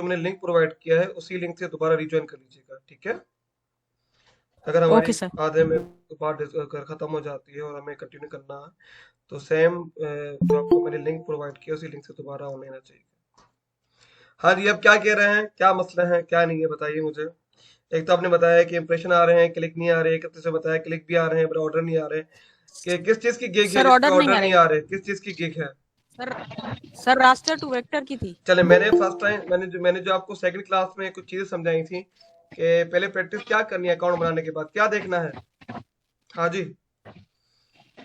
मैंने link provide किया है उसी लिंक से दोबारा रिज्वाइन कर लीजिएगा, ठीक है? अगर हमारी ओके सर। आधे में बात अगर खत्म हो जाती है और हमें कंटिन्यू करना है तो सेम जो आपको मैंने लिंक प्रोवाइड किया उसी लिंक से दोबारा ऑन लेना चाहिए। हाँ जी, अब क्या कह रहे हैं, क्या मसला है, क्या नहीं है, बताइए मुझे। एक तो आपने बताया कि इंप्रेशन आ रहे हैं, क्लिक नहीं आ रहे, कितने से बताया क्लिक भी आ रहे हैं पर ऑर्डर नहीं आ रहे। कि किस चीज की गिग है सर जिसपे ऑर्डर नहीं ऑर्डर आ नहीं रहे। आ रहे, किस चीज की गिग है? Sir sir raster to vector की थी। चले, मैंने फर्स्ट टाइम मैंने जो आपको सेकंड क्लास में कुछ चीजें समझाई थी कि पहले प्रैक्टिस क्या करनी है, अकाउंट बनाने के बाद क्या देखना है। हाँ जी,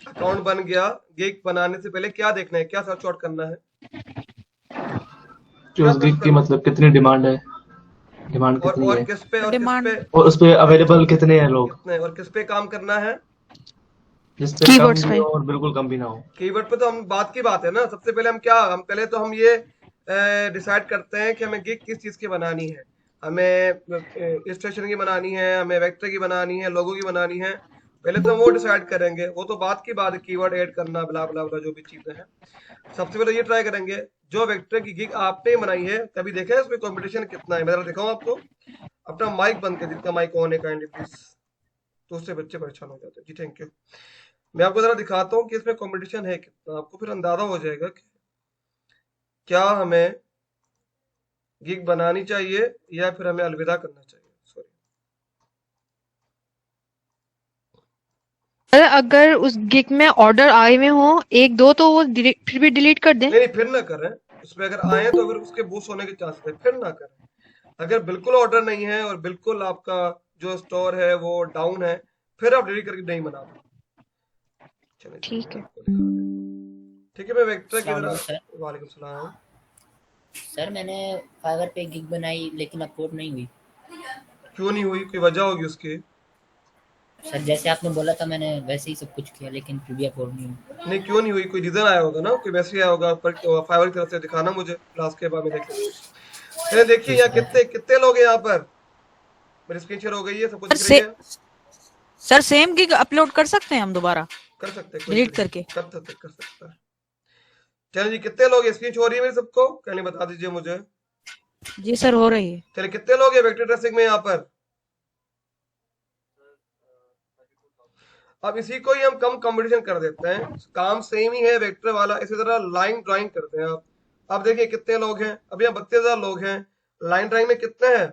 अकाउंट बन गया, गिग बनाने से पहले क्या देखना है, क्या सर्च आउट करना है, कि क्या उस सर्च गिग की करना है? मतलब कितनी डिमांड है, डिमांड कितनी और है, किस पे, और किस डिमांड। पे, और उस पे अवेलेबल कितने हैं लोग, कितने और किस पे काम करना है। जिस पे कम कीवर्ड्स भी पे। हो और बिल्कुल कम भी ना हो। कीवर्ड पे तो हम बात की बात है ना, सबसे पहले हम पहले तो हम ये डिसाइड करते हैं कि हमें गिग किस चीज की बनानी है। हमें स्टेशन की बनानी है, हमें वेक्टर की बनानी है, लोगो की बनानी है। पहले तो हम वो डिसाइड करेंगे, वो तो बात की बात है, कीवर्ड ऐड करना ब्ला ब्ला ब्ला जो भी चीजें हैं। सबसे पहले ये ट्राई करेंगे, जो वेक्टर की गिग आपने बनाई है कभी देखा है उसमें कंपटीशन कितना है? मैं जरा दिखाऊं आपको। अपना माइक बंद कर, जिसका माइक ऑन है काइंडली प्लीज, तो उससे बच्चे परेशान हो जाते हैं जी। Thank you. मैं आपको जरा दिखाता हूँ कि इसमें कंपटीशन है कितना, आपको फिर अंदाजा हो जाएगा कि क्या हमें गिग बनानी चाहिए या फिर हमें अलविदा करना चाहिए। सॉरी, सर अगर उस गिग में ऑर्डर आए हुए हो एक दो तो वो फिर भी डिलीट कर दें। नहीं नहीं, फिर ना करें। उसमें अगर आए तो फिर उसके बूस्ट होने के चांसेस है, फिर ना करें। अगर बिल्कुल ऑर्डर नहीं है और बिल्कुल आपका जो स्टोर है वो डाउन है, फिर आप डिलीट करके नहीं बना पाए। चलिए चलिए, ठीक मैं है। आपको दिखा देता हूँ, ठीक है? मैं वेक्टर की अस्सलाम तरह। वालेकुम सर। वालेकुम सलाम। सर मैंने फाइवर पे गिग बनाई लेकिन अपलोड नहीं हुई। क्यों नहीं हुई, कोई वजह होगी उसकी। सर जैसे आपने बोला था मैंने वैसे ही सब कुछ किया लेकिन फिर भी अपलोड नहीं हुई। नहीं, क्यों नहीं हुई, कोई रीजन आया होगा ना, कोई मैसेज आया होगा पर फाइवर की तरफ से, दिखाना मुझे क्लास के बाद में देख लेता हूँ। चलिए देखिए जी यहाँ सर। कितने कितने लोग हैं यहाँ पर। मेरी स्क्रीन शेयर हो गई है, सबको सर दिख रही है? सर सेम गिग अपलोड कर सकते हैं हम दोबारा कर सकते हैं, कोई डिलीट इशू नहीं, करके। कर सकता है। चलिए जी, कितने लोग हैं, स्क्रीन शो हो रही है मेरी सबको, कहने बता दीजिए मुझे। जी सर हो रही है। चलिए कितने लोग हैं वेक्टर ड्रेसिंग में यहाँ पर? अब इसी को ही हम कम कंपटीशन कर देते हैं, काम सेम ही है वेक्टर वाला, इसी तरह लाइन ड्राइंग करते हैं आप। अब देखिए कितने लोग हैं, अभी यहाँ 32,000 लोग हैं, लाइन ड्राइंग में कितने हैं?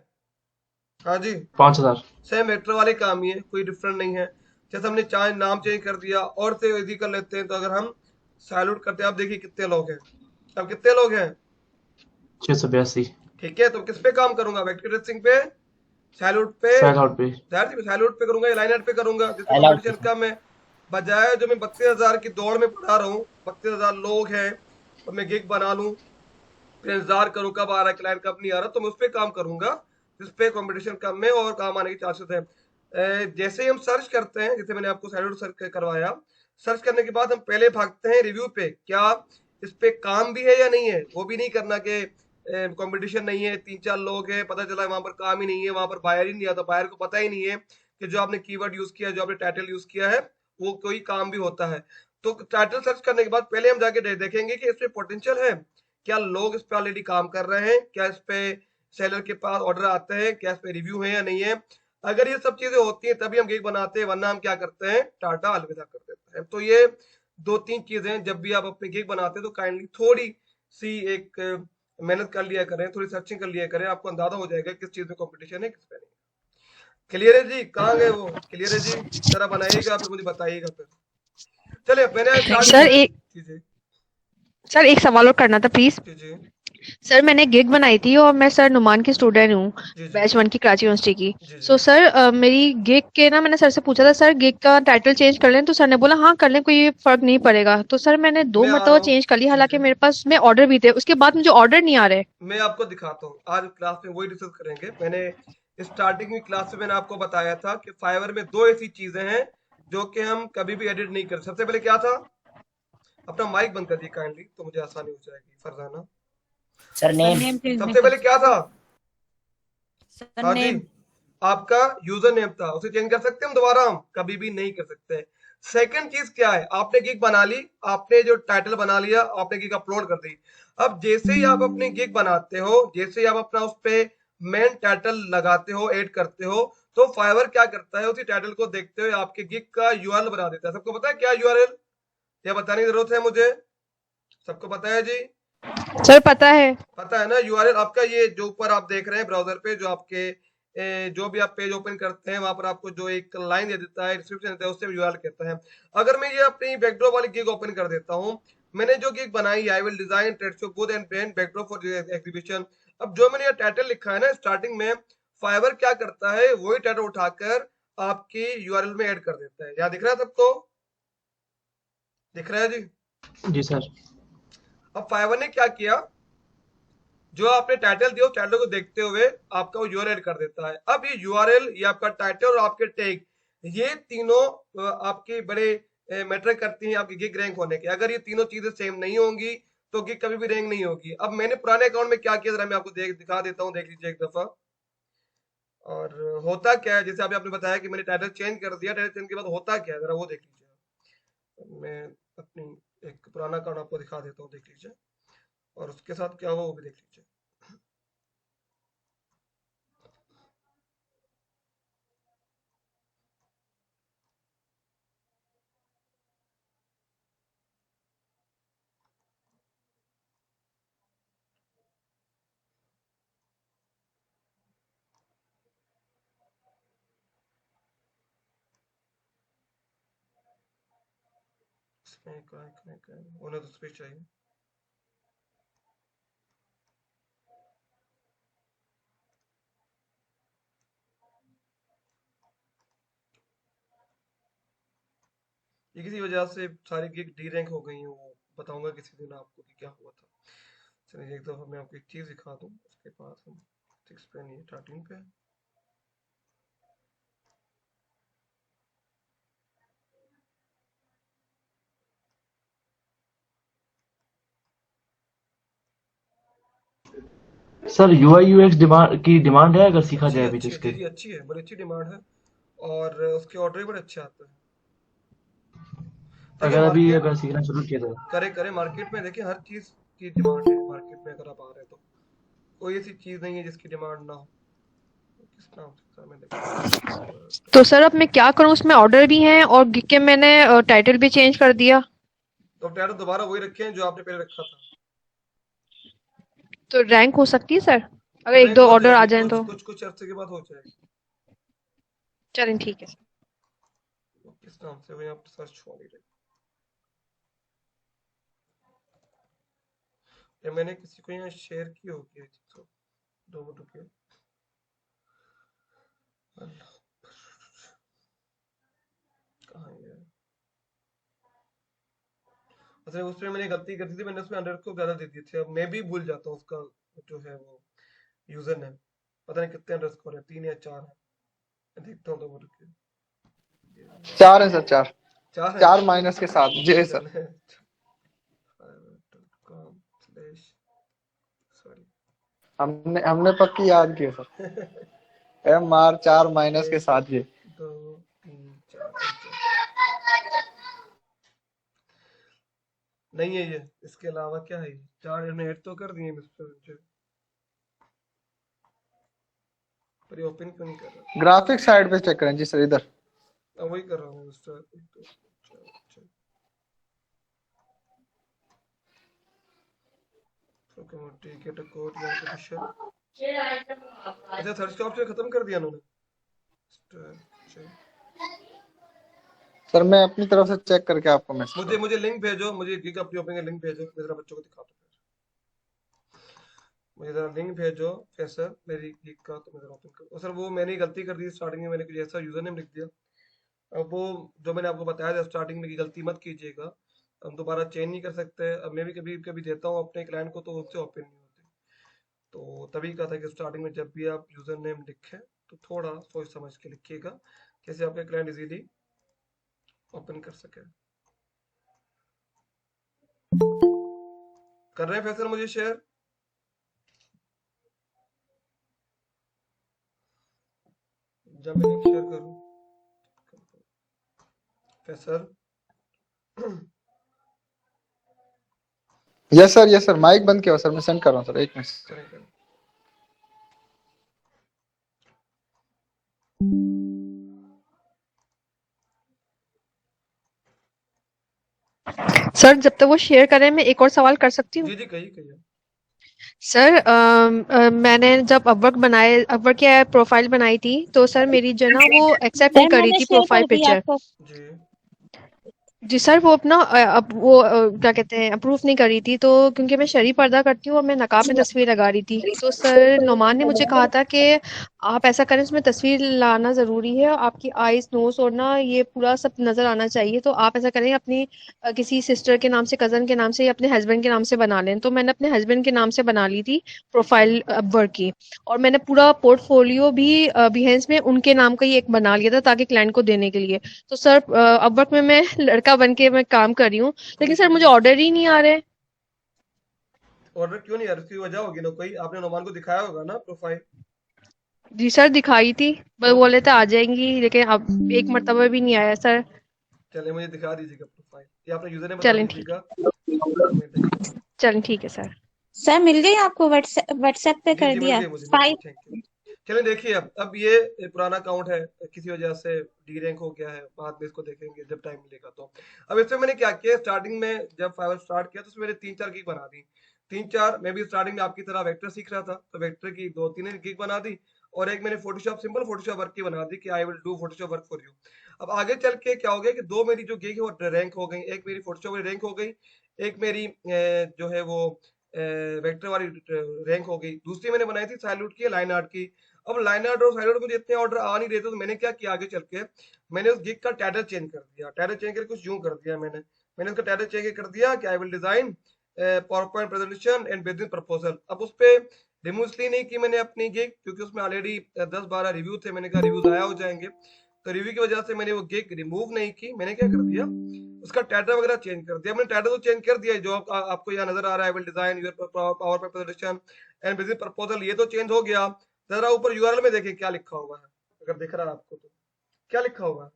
हाँ जी, 5,000। सेम वेक्टर वाले काम ही है, कोई डिफरेंट नहीं है। जैसे हमने चाहे नाम चेंज कर दिया और से इजी कर लेते हैं, तो अगर हम सैल्यूट करते हैं, आप देखिए कितने लोग हैं। अब कितने लोग हैं? 682। ठीक है, तो किस पे काम करूंगा, वेक्टर ड्रेसिंग पे, सैल्यूट पे? सैल आउट पे। जाहिर सी मैं सैल्यूट पे करूंगा या लाइनर पे करूंगा जिसमें फाइल आउट पे कंपटीशन सर। कम है। बजाय जो मैं 32,000 की दौड़ में पढ़ा रहा हूँ, 32,000 लोग हैं और मैं गिग बना लूं, फिर इंतजार करूं कब आ रहा है क्लाइंट, कब नहीं आ रहा, तो मैं उस पर काम करूंगा जिस पे कंपटीशन कम है और काम आने के चांसेस है। जैसे ही हम सर्च करते हैं, जैसे मैंने आपको सैल्यूट सर्च करवाया, सर्च करने के बाद हम पहले भागते हैं रिव्यू पे, क्या इस पे काम भी है या नहीं है। वो भी नहीं करना कि कंपटीशन नहीं है, 3-4 लोग हैं, पता चला वहां पर काम ही नहीं है, वहां पर बायर ही नहीं आता, बायर को पता ही नहीं है कि जो आपने कीवर्ड यूज किया, जो आपने टाइटल यूज किया है, वो कोई काम भी होता है। तो टाइटल सर्च करने के बाद पहले हम जाके देखेंगे कि इसमें पोटेंशियल है, क्या लोग इस पे ऑलरेडी काम कर रहे हैं, क्या इस पे सेलर के पास ऑर्डर आते हैं, क्या इस पे रिव्यू है या नहीं है। अगर ये सब चीजें होती हैं तभी हम गिग बनाते हैं, वरना हम क्या करते हैं, टाटा अलविदा कर देते हैं। तो ये 2-3 चीजें, जब भी आप अपने गिग बनाते हैं तो काइंडली थोड़ी सी एक मेहनत कर लिया करें, थोड़ी सर्चिंग कर लिया करें, आपको अंदाजा हो जाएगा किस चीज में कंपटीशन है, किस पे नहीं। क्लियर है जी? कहाँ गए वो? क्लियर है जी? जरा बनाइएगा फिर मुझे बताइएगा फिर। चलिए मैंने स्टार्ट सर किया एक जी जी सर एक सवाल और करना था प्लीज। जी जी सर मैंने गिग बनाई थी और मैं सर नुमान की स्टूडेंट हूँ, जी जी बैच 1 की कराची यूनिवर्सिटी की। जी जी सो सर मेरी गिग के ना मैंने सर से पूछा था सर गिग का टाइटल चेंज कर लें, तो सर ने बोला हाँ कर लें कोई फर्क नहीं पड़ेगा। तो सर मैंने 2 मैं आ रहा मरतबा हूँ चेंज कर लिया, जी हालांकि जी मेरे पास में ऑर्डर भी थे, उसके बाद मुझे ऑर्डर नहीं आ रहे। मैं आपको दिखाता हूँ, आज क्लास में वही डिस्कस करेंगे। मैंने स्टार्टिंग की क्लास में मैंने आपको बताया था कि फाइवर में 2 ऐसी चीजें हैं जो कि हम कभी भी एडिट नहीं कर। सबसे पहले क्या था, अपना माइक बंद कर दिए काइंडली, तो मुझे आसानी हो जाएगी Farzana. Sir sir name. Name change नहीं सबसे कर पहले क्या था? सर हाँ जी, नेम। आपका यूजर नेम था, उसे चेंज कर सकते हैं हम दोबारा? हम कभी भी नहीं कर सकते। सेकंड चीज क्या है, आपने गिग बना ली, आपने जो टाइटल बना लिया, आपने गिग अपलोड कर दी। अब जैसे ही आप अपनी गिग बनाते हो, जैसे ही आप अपना उस पे मेन टाइटल लगाते हो, ऐड करते हो, तो फाइवर क्या करता है, उसी टाइटल को देखते हुए आपके गिग का यूआरएल बना देता है। सबको पता है क्या यूआरएल? या बताने की जरूरत है मुझे? सबको पता है जी? सर पता है। पता है ना यूआरएल आपका? ये जो ऊपर आप देख रहे हैं ब्राउजर पे, जो आपके जो भी आप पेज ओपन करते हैं वहां पर आपको जो एक लाइन दे देता है, डिस्क्रिप्शन देता है, उससे यूआरएल कहता है। अगर मैं ये अपनी बैकड्रॉप वाली गिग ओपन कर देता हूँ, मैंने जो गिग बनाई, I will design trade show good and brand backdrop for exhibition. अब जो मैंने ये टाइटल लिखा है ना स्टार्टिंग में, फाइवर क्या करता है, वही टाइटल उठाकर आपकी यूआरएल में ऐड कर देता है। यहाँ दिख रहा है सबको? दिख रहा है जी? जी सर। अब फाइवर ने क्या किया, जो आपने टाइटल दिया उस टाइटल को देखते हुए आपका वो यूआरएल कर देता है। अब ये यूआरएल, ये आपका टाइटल और आपके टैग, ये तीनों आपके बड़े मैटर करती हैं आपकी गिग रैंक होने के। अगर ये तीनों चीजें सेम नहीं होंगी तो गिग कभी भी रैंक नहीं होगी। अब मैंने पुराने अकाउंट में क्या किया, जरा मैं आपको दिखा देता हूँ, देख लीजिए एक दफा। और होता क्या है, जैसे अभी आपने बताया कि मैंने टाइटल चेंज कर दिया, टाइटल चेंज के बाद होता क्या है जरा वो देख लीजिए। मैं अपनी एक पुराना अकाउंट आपको दिखा देता हूँ, देख लीजिए, और उसके साथ क्या हुआ वो भी देख लीजिए। इसमें उन्हें तो स्पेस चाहिए। ये किसी वजह से सारी गिग डी रैंक हो गई हैं, वो बताऊंगा किसी दिन आपको कि क्या हुआ था। चलिए एक दफा मैं आपको एक चीज दिखा दूं, उसके बाद हम 6 पे नहीं 13 पे। सर यूआई यूएक्स डिमांड है अगर सीखा जी जाए अभी तो अच्छी है जी, इसके। जी अच्छी है, बड़ी अच्छी डिमांड है, और उसके ऑर्डर भी बड़े अच्छे आते हैं। देखिए अगर अभी मार्केट, अगर सीखना शुरू किया जाए। करे करे मार्केट में देखिए हर चीज की डिमांड है मार्केट में। अगर आप आ रहे हैं तो कोई ऐसी चीज नहीं है जिसकी डिमांड ना हो। किस नाम से सर मैं देखता तो सर अब मैं क्या करूँ, उसमें ऑर्डर भी हैं और गिग के मैंने टाइटल भी चेंज कर दिया, तो टाइटल दोबारा वही रखे हैं जो आपने पहले रखा था। तो रैंक हो सकती है सर अगर एक रैंक दो हो ऑर्डर आ जाएगी, जाए कुछ तो? कुछ कुछ अरसे के बाद हो जाएगी। चलें ठीक है सर। किस नाम से वही आप सर्च हो नहीं रहे। ये मैंने किसी को यहाँ शेयर की होगी ये चीज़, तो 2 मिनट रुकिए। अल्लाह, कहाँ है ये? असल में उसमें मैंने गलती कर दी थी, मैंने उसमें अंडर को ज्यादा दे दिए थे। अब मैं भी भूल जाता हूँ उसका जो है वो यूजर नेम, पता नहीं कितने अंडरस्कोर है, 3 या 4 है। मैं देखता हूँ 2 मिनट रुकिए। 4 है सर, 4 4 है? 4 माइनस के साथ जी सर। चले सॉरी। हमने हमने पक्की याद की है सर। MR 4 माइनस के साथ जी। 2 3 4 नहीं है ये, इसके अलावा क्या है ये? 4 इन्होंने ऐड तो कर दिए मिस्टर, पर ये ओपन क्यों नहीं कर रहा? ग्राफिक साइड पे चेक करें जी सर, इधर। अब वही कर रहा हूँ मिस्टर। 1 2 3 4 ओके ठीक है, तो कोड या आर्टिफिशियल। अच्छा थर्ड स्टॉप से खत्म कर दिया उन्होंने। सर मैं अपनी तरफ से चेक करके आपको मैसेज मुझे मुझे लिंक भेजो, मुझे गिग अपनी ओपनिंग का लिंक भेजो, मैं जरा बच्चों को दिखा दूं। मुझे जरा लिंक भेजो फिर सर मेरी गिग का, तो मैं जरा ओपन करूँ। सर वो मैंने गलती कर दी स्टार्टिंग में, मैंने कुछ ऐसा यूजर नेम लिख दिया। अब वो जो मैंने आपको बताया था स्टार्टिंग में कि गलती मत कीजिएगा, हम दोबारा चेंज नहीं कर सकते। अब मैं भी कभी कभी देता हूँ अपने क्लाइंट को तो उनसे ओपन नहीं होते। तो तभी कहा था कि स्टार्टिंग में जब भी आप यूजर नेम लिखें तो थोड़ा सोच समझ के लिखिएगा, जैसे आपके क्लाइंट इजीली ओपन कर सके। कर रहे हैं फैसल मुझे शेयर? जब मैं लिंक शेयर करूं फैसल। यस सर माइक बंद किया हुआ सर, मैं सेंड कर रहा हूँ सर, एक मिनट। करें करें। सर जब तक वो शेयर करें मैं एक और सवाल कर सकती हूँ? जी जी कहिए कहिए। सर मैंने जब अपवर्क की प्रोफाइल बनाई थी तो सर मेरी जो है ना वो एक्सेप्ट नहीं सर कर रही मैंने थी शेयर प्रोफाइल कर दिया पिक्चर। आपको। जी जी सर वो अपना क्या कहते हैं अप्रूव नहीं कर रही थी, तो क्योंकि मैं शरी पर्दा करती हूँ और मैं नकाब में तस्वीर लगा रही थी, तो सर नोमान ने मुझे कहा था कि आप ऐसा करें उसमें तस्वीर लाना ज़रूरी है, आपकी आईज नोज और ना ये पूरा सब नज़र आना चाहिए, तो आप ऐसा करें अपनी किसी सिस्टर के नाम से, कज़न के नाम से या अपने हस्बैंड के नाम से बना लें। तो मैंने अपने हस्बैंड के नाम से बना ली थी प्रोफाइल अपवर्क की, और मैंने पूरा पोर्टफोलियो भी बिहेंस में उनके नाम का ही एक बना लिया था ताकि क्लाइंट को देने के लिए। तो सर अपवर्क में मैं लड़का बन के मैं काम कर रही हूँ, लेकिन सर मुझे ऑर्डर ही नहीं आ रहे। ऑर्डर क्यों नहीं आ रही? उसकी वजह होगी ना कोई, आपने नोमान को दिखाया होगा ना प्रोफाइल। जी सर दिखाई थी, बस तो बोले थे आ जाएंगी, लेकिन अब एक मरतबा भी नहीं आया सर। चले मुझे दिखा दीजिएगा प्रोफाइल, या अपना यूजर ने बता चलें ठीक दीजिएगा, मैं देखता हूँ। चलें ठीक है सर। सर मिल गई आपको? व्हाट्सएप पे जी कर जी मिल दिया गई मुझे, मिल गई, 5। Thank you. चलिए देखिए, अब ये पुराना अकाउंट है, किसी वजह से डी रैंक हो गया है, बाद में इसको देखेंगे जब टाइम मिलेगा तो। अब इसमें मैंने क्या किया, स्टार्टिंग में जब फाइवर स्टार्ट किया तो उसमें मैंने 3-4 गिग बना दी। 3-4 मैं भी स्टार्टिंग में आपकी तरह वेक्टर सीख रहा था, तो वेक्टर की 2-3 गिग बना दी, और एक मैंने फोटोशॉप, सिंपल फोटोशॉप वर्क की बना दी कि I will do Photoshop work for you. अब आगे चल के क्या हो गया कि 2 मेरी जो गिग है वो रैंक हो गई, एक मेरी फोटोशॉप वाली रैंक हो गई, एक मेरी जो है वो वेक्टर वाली रैंक हो गई। दूसरी मैंने बनाई थी साइलूट की, लाइन आर्ट की। अब लाइन आर्ट और साइलूट मुझे इतने ऑर्डर आ नहीं रहे थे, तो मैंने क्या किया, आगे चल के मैंने उस गिग का टाइटल चेंज कर दिया। टाइटल चेंज करके कुछ यूं कर दिया मैंने उसका टाइटल चेंज कर दिया कि I will design power point presentation and business proposal. अब उस पे रिमूव इसलिए नहीं की मैंने अपनी गिग, क्योंकि उसमें ऑलरेडी 10-12 रिव्यू थे, मैंने कहा रिव्यूज आया हो जाएंगे, तो रिव्यू की वजह से मैंने वो गिग रिमूव नहीं की। मैंने क्या कर दिया, उसका टाइटल वगैरह चेंज कर दिया। मैंने टाइटल तो चेंज कर दिया, जो आपको यहाँ नजर आ रहा है, will design your power point presentation and business proposal, ये तो चेंज हो गया। जरा ऊपर यूआरएल में देखिए क्या लिखा हुआ है, अगर दिख रहा है आपको तो क्या लिखा हुआ है।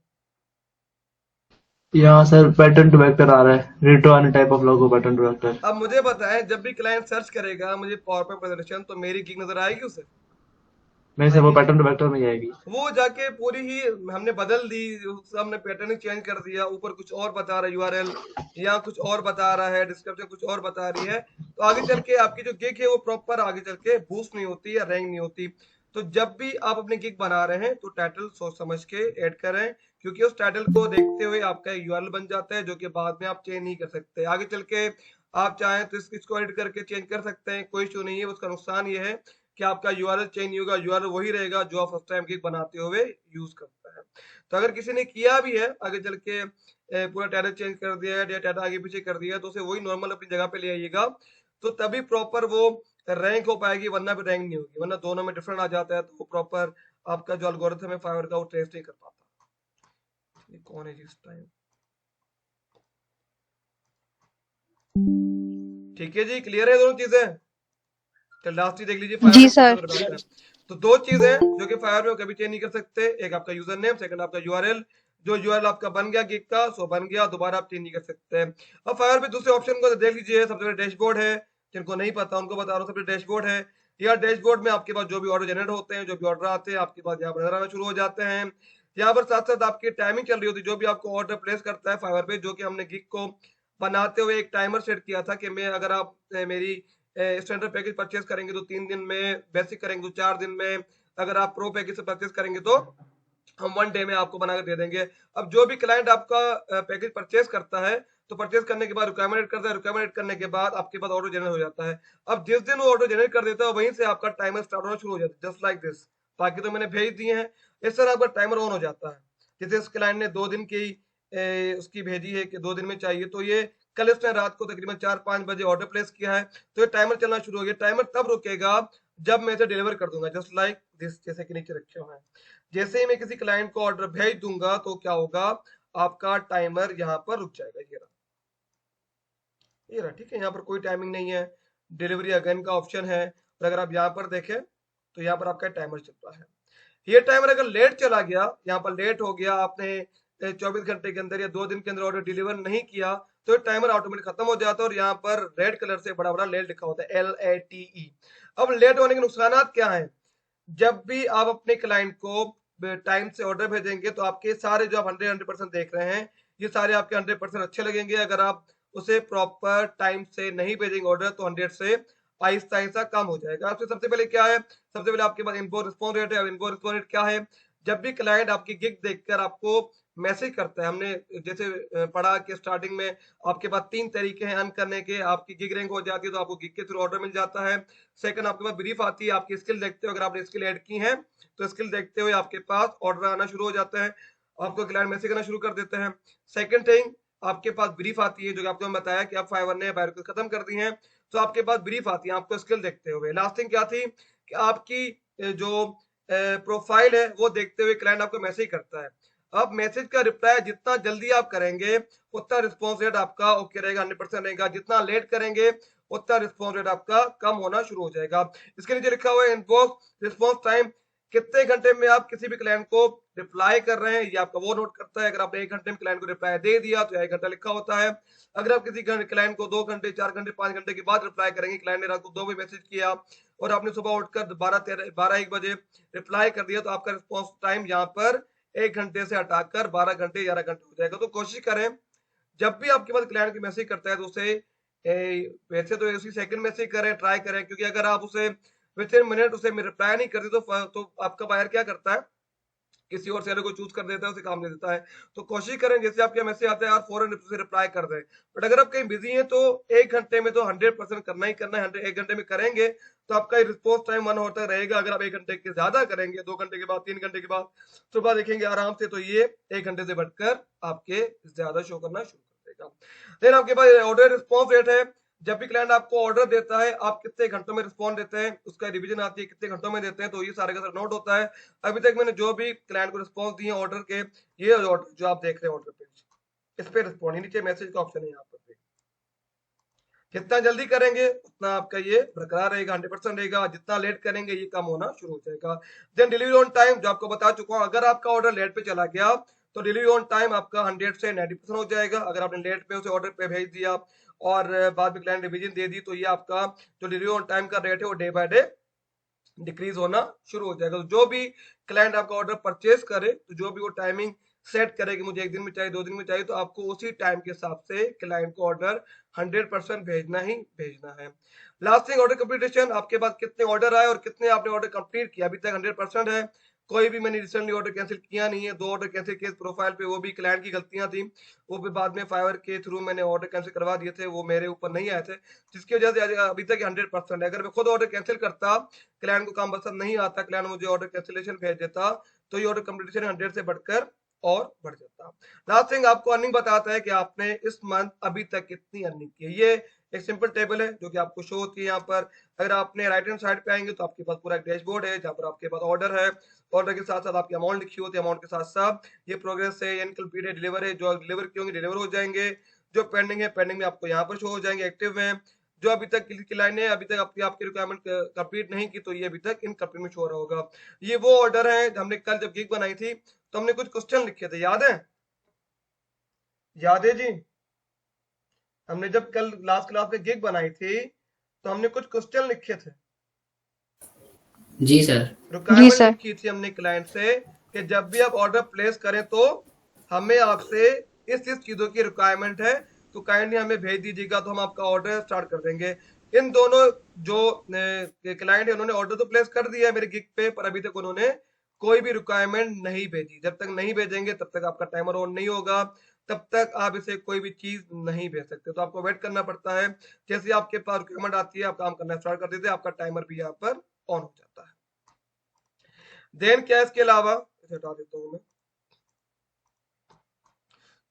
यहाँ सर पैटर्न टू वेक्टर आ रहा है, रिटो any type of logo pattern to vector. अब मुझे बताएं, जब भी क्लाइंट सर्च करेगा मुझे पावर पॉइंट प्रेजेंटेशन, तो मेरी गिग नजर आएगी उसे? मेरे से वो पैटर्न टू वेक्टर में ही आएगी। वो जाके पूरी ही हमने बदल दी, हमने पैटर्न चेंज कर दिया, ऊपर कुछ और बता रहा है यूआरएल, यहाँ कुछ और बता रहा है, डिस्क्रिप्शन कुछ और बता रही है, तो आगे चल के आपकी जो गिग है वो प्रॉपर आगे चल के बूस्ट नहीं होती या रैंक नहीं होती। तो जब भी आप अपनी गिग बना रहे हैं तो टाइटल सोच समझ के ऐड करें, क्योंकि उस टाइटल को देखते हुए आपका यूआरएल बन जाता है, जो कि बाद में आप चेंज नहीं कर सकते। आगे चल के आप चाहें तो इसको एडिट करके चेंज कर सकते हैं, कोई इशू नहीं है। उसका नुकसान ये है कि आपका यूआरएल चेंज नहीं होगा, यूआरएल वही रहेगा जो आप फर्स्ट टाइम गिग बनाते हुए यूज करता है। तो अगर किसी ने किया भी है, आगे चल के पूरा टाइटल चेंज कर दिया है या टाइटल आगे पीछे कर दिया है, तो उसे वही नॉर्मल अपनी जगह पे ले आइएगा, तो तभी प्रॉपर वो रैंक हो पाएगी, वरना भी रैंक नहीं होगी, वरना दोनों में डिफरेंट आ जाता है, तो वो प्रॉपर आपका जो एल्गोरिथम है फाइवर का वो ट्रेस नहीं कर पाता। ये कौन है जिस टाइम? ठीक है जी, क्लियर है दोनों चीजें? चल लास्ट ही देख लीजिए फायर जी में सर। कितना बताता है। तो 2 चीजें जो कि फायर में कभी चेंज नहीं कर सकते, एक आपका यूजर नेम, सेकंड आपका यूआरएल। जो यूआरएल आपका बन गया गिग का, सो बन गया, दोबारा आप चेंज नहीं कर सकते। अब फायर पे दूसरे ऑप्शन को देख लीजिए, सबसे पहले डैशबोर्ड है, जिनको नहीं पता उनको बता रहा हूँ, सबसे डैशबोर्ड है। यार डैशबोर्ड में आपके पास जो भी ऑर्डर जनरेट होते हैं, जो भी ऑर्डर आते हैं आपके पास यहाँ पर नजर आना शुरू हो जाते हैं। यहाँ पर साथ साथ आपकी टाइमिंग चल रही होती है, जो भी आपको ऑर्डर प्लेस करता है फाइवर पे, जो कि हमने गिग को बनाते हुए एक टाइमर सेट किया था कि मैं अगर आप मेरी स्टैंडर्ड पैकेज परचेज करेंगे तो 3 दिन में, बेसिक करेंगे तो 4 दिन में, अगर आप प्रो पैकेज से परचेज करेंगे तो हम 1 डे में आपको बनाकर दे देंगे। अब जो भी क्लाइंट आपका पैकेज परचेज करता है, तो परचेज करने के बाद रिक्वायरमेंट करता है, रिक्वायरमेंट करने के बाद आपके पास ऑर्डर जनरेट हो जाता है। अब जिस दिन वो ऑर्डर जनरेट कर देता है, वहीं से आपका टाइमर स्टार्ट होना शुरू हो जाता है, जस्ट लाइक दिस। बाकी तो मैंने भेज दिए हैं, इस तरह आपका टाइमर ऑन हो जाता है। जैसे इस क्लाइंट ने 2 दिन की उसकी भेजी है कि 2 दिन में चाहिए, तो ये कल इसने रात को तकरीबन 4-5 बजे ऑर्डर प्लेस किया है, तो ये टाइमर चलना शुरू हो गया। टाइमर तब रुकेगा जब मैं इसे डिलीवर कर दूंगा, जस्ट लाइक दिस, जैसे कि नीचे रखे हुए हैं। जैसे ही मैं किसी क्लाइंट को ऑर्डर भेज दूंगा, तो क्या होगा, आपका टाइमर यहाँ पर रुक जाएगा। ये रहा, ठीक है, यहाँ पर कोई टाइमिंग नहीं है, डिलीवरी अगेन का ऑप्शन है, और अगर आप यहाँ पर देखें तो यहाँ पर आपका टाइमर चल रहा है। ये टाइमर अगर लेट चला गया, यहाँ पर लेट हो गया, आपने 24 घंटे के अंदर या 2 दिन के अंदर ऑर्डर डिलीवर नहीं किया, तो टाइमर ऑटोमेटिक खत्म हो जाता है और यहाँ पर रेड कलर से बड़ा बड़ा लेट लिखा होता है, LATE। अब लेट होने के नुकसान क्या है? जब भी आप अपने क्लाइंट को टाइम से ऑर्डर भेजेंगे तो आपके सारे जो आप 100% देख रहे हैं, ये सारे आपके 100% अच्छे लगेंगे। अगर आप उसे प्रॉपर टाइम से नहीं भेजेंगे ऑर्डर तो 100 से आहिस्ता आहिस्ता कम हो जाएगा। आपसे सबसे पहले क्या है, सबसे पहले आपके पास इनबोर्ड रिस्पॉन्स रेट है। अब इनबोर्ड रिस्पॉन्स रेट क्या है? जब भी क्लाइंट आपकी गिग देखकर आपको मैसेज करता है, हमने जैसे पढ़ा कि स्टार्टिंग में आपके पास 3 तरीके हैं अर्न करने के। आपकी गिग रैंक हो जाती है तो आपको गिग के थ्रू ऑर्डर मिल जाता है। सेकंड, आपके पास ब्रीफ आती है, आपकी स्किल देखते हो, अगर आपने स्किल ऐड की है तो स्किल देखते हुए आपके पास ऑर्डर आना शुरू हो जाता है, आपको क्लाइंट मैसेज करना शुरू कर देते हैं। सेकंड थिंग, आपके पास ब्रीफ आती है, जो कि आपको मैं बताया कि आप फाइवर ने बायोरिकल खत्म कर दी है तो आपके पास ब्रीफ आती है आपको स्किल देखते हुए। लास्ट थिंग क्या थी कि आपकी जो प्रोफाइल है वो देखते हुए क्लाइंट आपको मैसेज करता है। अब मैसेज का रिप्लाई जितना जल्दी आप करेंगे उतना रिस्पॉन्स रेट आपका ओके रहेगा, 100% रहेगा। जितना लेट करेंगे उतना रिस्पॉन्स रेट आपका कम होना शुरू हो जाएगा। इसके नीचे लिखा हुआ है इनबॉक्स रिस्पॉन्स टाइम, कितने घंटे में आप किसी भी क्लाइंट को रिप्लाई कर रहे हैं ये आपका वो नोट करता है। अगर आपने 1 घंटे में क्लाइंट को रिप्लाई दे दिया तो 1 घंटा लिखा होता है। अगर आप किसी क्लाइंट को 2 घंटे, 4 घंटे, 5 घंटे के बाद रिप्लाई करेंगे, क्लाइंट ने रात को 2 बजे मैसेज किया और आपने सुबह उठकर 12-1 बजे रिप्लाई कर दिया तो आपका रिस्पॉन्स टाइम यहाँ पर 1 घंटे से हटाकर 12 घंटे, 11 घंटे हो जाएगा। तो कोशिश करें जब भी आपके पास क्लाइंट की मैसेज करता है तो उसे वैसे तो उसी सेकंड मैसेज करें, ट्राई करें, क्योंकि अगर आप उसे विद इन मिनट उसे रिप्लाई नहीं करते तो आपका बायर क्या करता है, किसी और सेलर को चूज कर देता है, उसे काम दे देता है। तो कोशिश करें जैसे आपके मैसेज आता है यार फौरन उसे रिप्लाई कर दें। बट अगर आप कहीं बिजी हैं तो 1 घंटे में तो 100% करना ही करना है। 1 घंटे में करेंगे तो आपका रिस्पॉन्स टाइम 1 आवर तक रहेगा। अगर आप 1 घंटे के ज्यादा करेंगे, 2 घंटे के बाद, 3 घंटे के बाद सुबह देखेंगे आराम से, तो ये 1 घंटे से बढ़कर आपके ज्यादा शो करना शुरू कर देगा। देन आपके पास ऑर्डर रिस्पॉन्स रेट है। जब भी क्लाइंट आपको ऑर्डर देता है आप कितने घंटों में रिस्पॉन्ड देते हैं, उसका रिवीजन आती है कितने घंटों में देते हैं, तो ये सारे का सारा नोट होता है। अभी तक मैंने जो भी क्लाइंट को रिस्पॉन्स दिए ऑर्डर के, ये ऑर्डर जो आप देख रहे हैं ऑर्डर पेज, इस पे रिस्पॉन्ड, नीचे मैसेज का ऑप्शन है यहाँ पर। जितना जल्दी करेंगे उतना आपका ये बरकरार रहेगा, 100% रहेगा। जितना लेट करेंगे ये कम होना शुरू हो जाएगा। देन डिलीवरी ऑन टाइम, जो आपको बता चुका हूँ, अगर आपका ऑर्डर लेट पे चला गया तो डिलीवरी ऑन टाइम आपका 100 से 90% हो जाएगा। अगर आपने लेट पे उसे ऑर्डर पे भेज दिया और बाद में क्लाइंट रिवीजन दे दी तो ये आपका जो डिलीवरी ऑन टाइम का रेट है वो डे बाय डे डिक्रीज होना शुरू हो जाएगा। तो जो भी क्लाइंट आपका ऑर्डर परचेज करे, तो जो भी वो टाइमिंग सेट करे कि मुझे 1 दिन में चाहिए, 2 दिन में चाहिए, तो आपको उसी टाइम के हिसाब से क्लाइंट को ऑर्डर 100% भेजना ही भेजना है। लास्ट थिंग, ऑर्डर कंप्लीटेशन, आपके पास कितने ऑर्डर आए और कितने आपने ऑर्डर कंप्लीट किया, अभी तक 100% है। कोई भी मैंने रिसेंटली ऑर्डर कैंसिल किया नहीं है। 2 ऑर्डर कैंसिल किए प्रोफाइल पे, वो भी क्लाइंट की गलतियां थी, वो भी बाद में फाइवर के थ्रू मैंने ऑर्डर कैंसिल करवा दिए थे, वो मेरे ऊपर नहीं आए थे, जिसकी वजह से अभी तक 100% है। अगर मैं खुद ऑर्डर कैंसिल करता, क्लाइंट को काम पसंद नहीं आता, क्लाइंट मुझे ऑर्डर कैंसिलेशन भेज देता, तो ये ऑर्डर कंप्लीटेशन 100 से बढ़कर और बढ़ जाता। लास्ट थिंग, आपको अर्निंग बताता है कि आपने इस मंथ अभी तक कितनी अर्निंग की है। ये एक सिंपल टेबल है जो कि आपको शो होती है यहाँ पर। अगर आपने राइट हैंड साइड पे आएंगे तो आपके पास पूरा एक डैशबोर्ड है जहाँ पर आपके पास ऑर्डर है, ऑर्डर के साथ साथ आपकी अमाउंट लिखी होती है, अमाउंट के साथ साथ ये प्रोग्रेस है, इनकम्प्लीट है, डिलीवर है, जो डिलीवर किए होंगे डिलीवर हो जाएंगे, जो पेंडिंग है पेंडिंग में आपको यहाँ पर शो हो जाएंगे, एक्टिव में। जो अभी तक की लाइन है, अभी तक आपकी रिक्वायरमेंट कंप्लीट नहीं की तो ये अभी तक इनकम्प्लीट में शो हो रहा होगा। ये वो ऑर्डर है हमने कल जब गिग बनाई थी तो हमने कुछ क्वेश्चन लिखे थे, याद है? याद है जी? हमने जब कल लास्ट क्लास में गिग बनाई थी तो हमने कुछ क्वेश्चन लिखे थे, जी सर। रिक्वायरमेंट लिखी थी हमने क्लाइंट से कि जब भी आप ऑर्डर प्लेस करें तो हमें आपसे इस चीजों की रिक्वायरमेंट है तो काइंडली हमें भेज दीजिएगा, तो हम आपका ऑर्डर स्टार्ट कर देंगे। इन दोनों जो क्लाइंट है उन्होंने ऑर्डर तो प्लेस कर दिया है मेरे गिग पे, पर अभी तक उन्होंने कोई भी रिक्वायरमेंट नहीं भेजी। जब तक नहीं भेजेंगे तब तक आपका टाइमर ऑन नहीं होगा, तब तक आप इसे कोई भी चीज नहीं भेज सकते। तो आपको वेट करना पड़ता है, जैसे आपके पास रिक्वायरमेंट आती है आप काम करना स्टार्ट कर देते हैं, आपका टाइमर भी यहाँ पर ऑन हो जाता है। देन क्या इसके अलावा, इसे हटा देता हूँ मैं।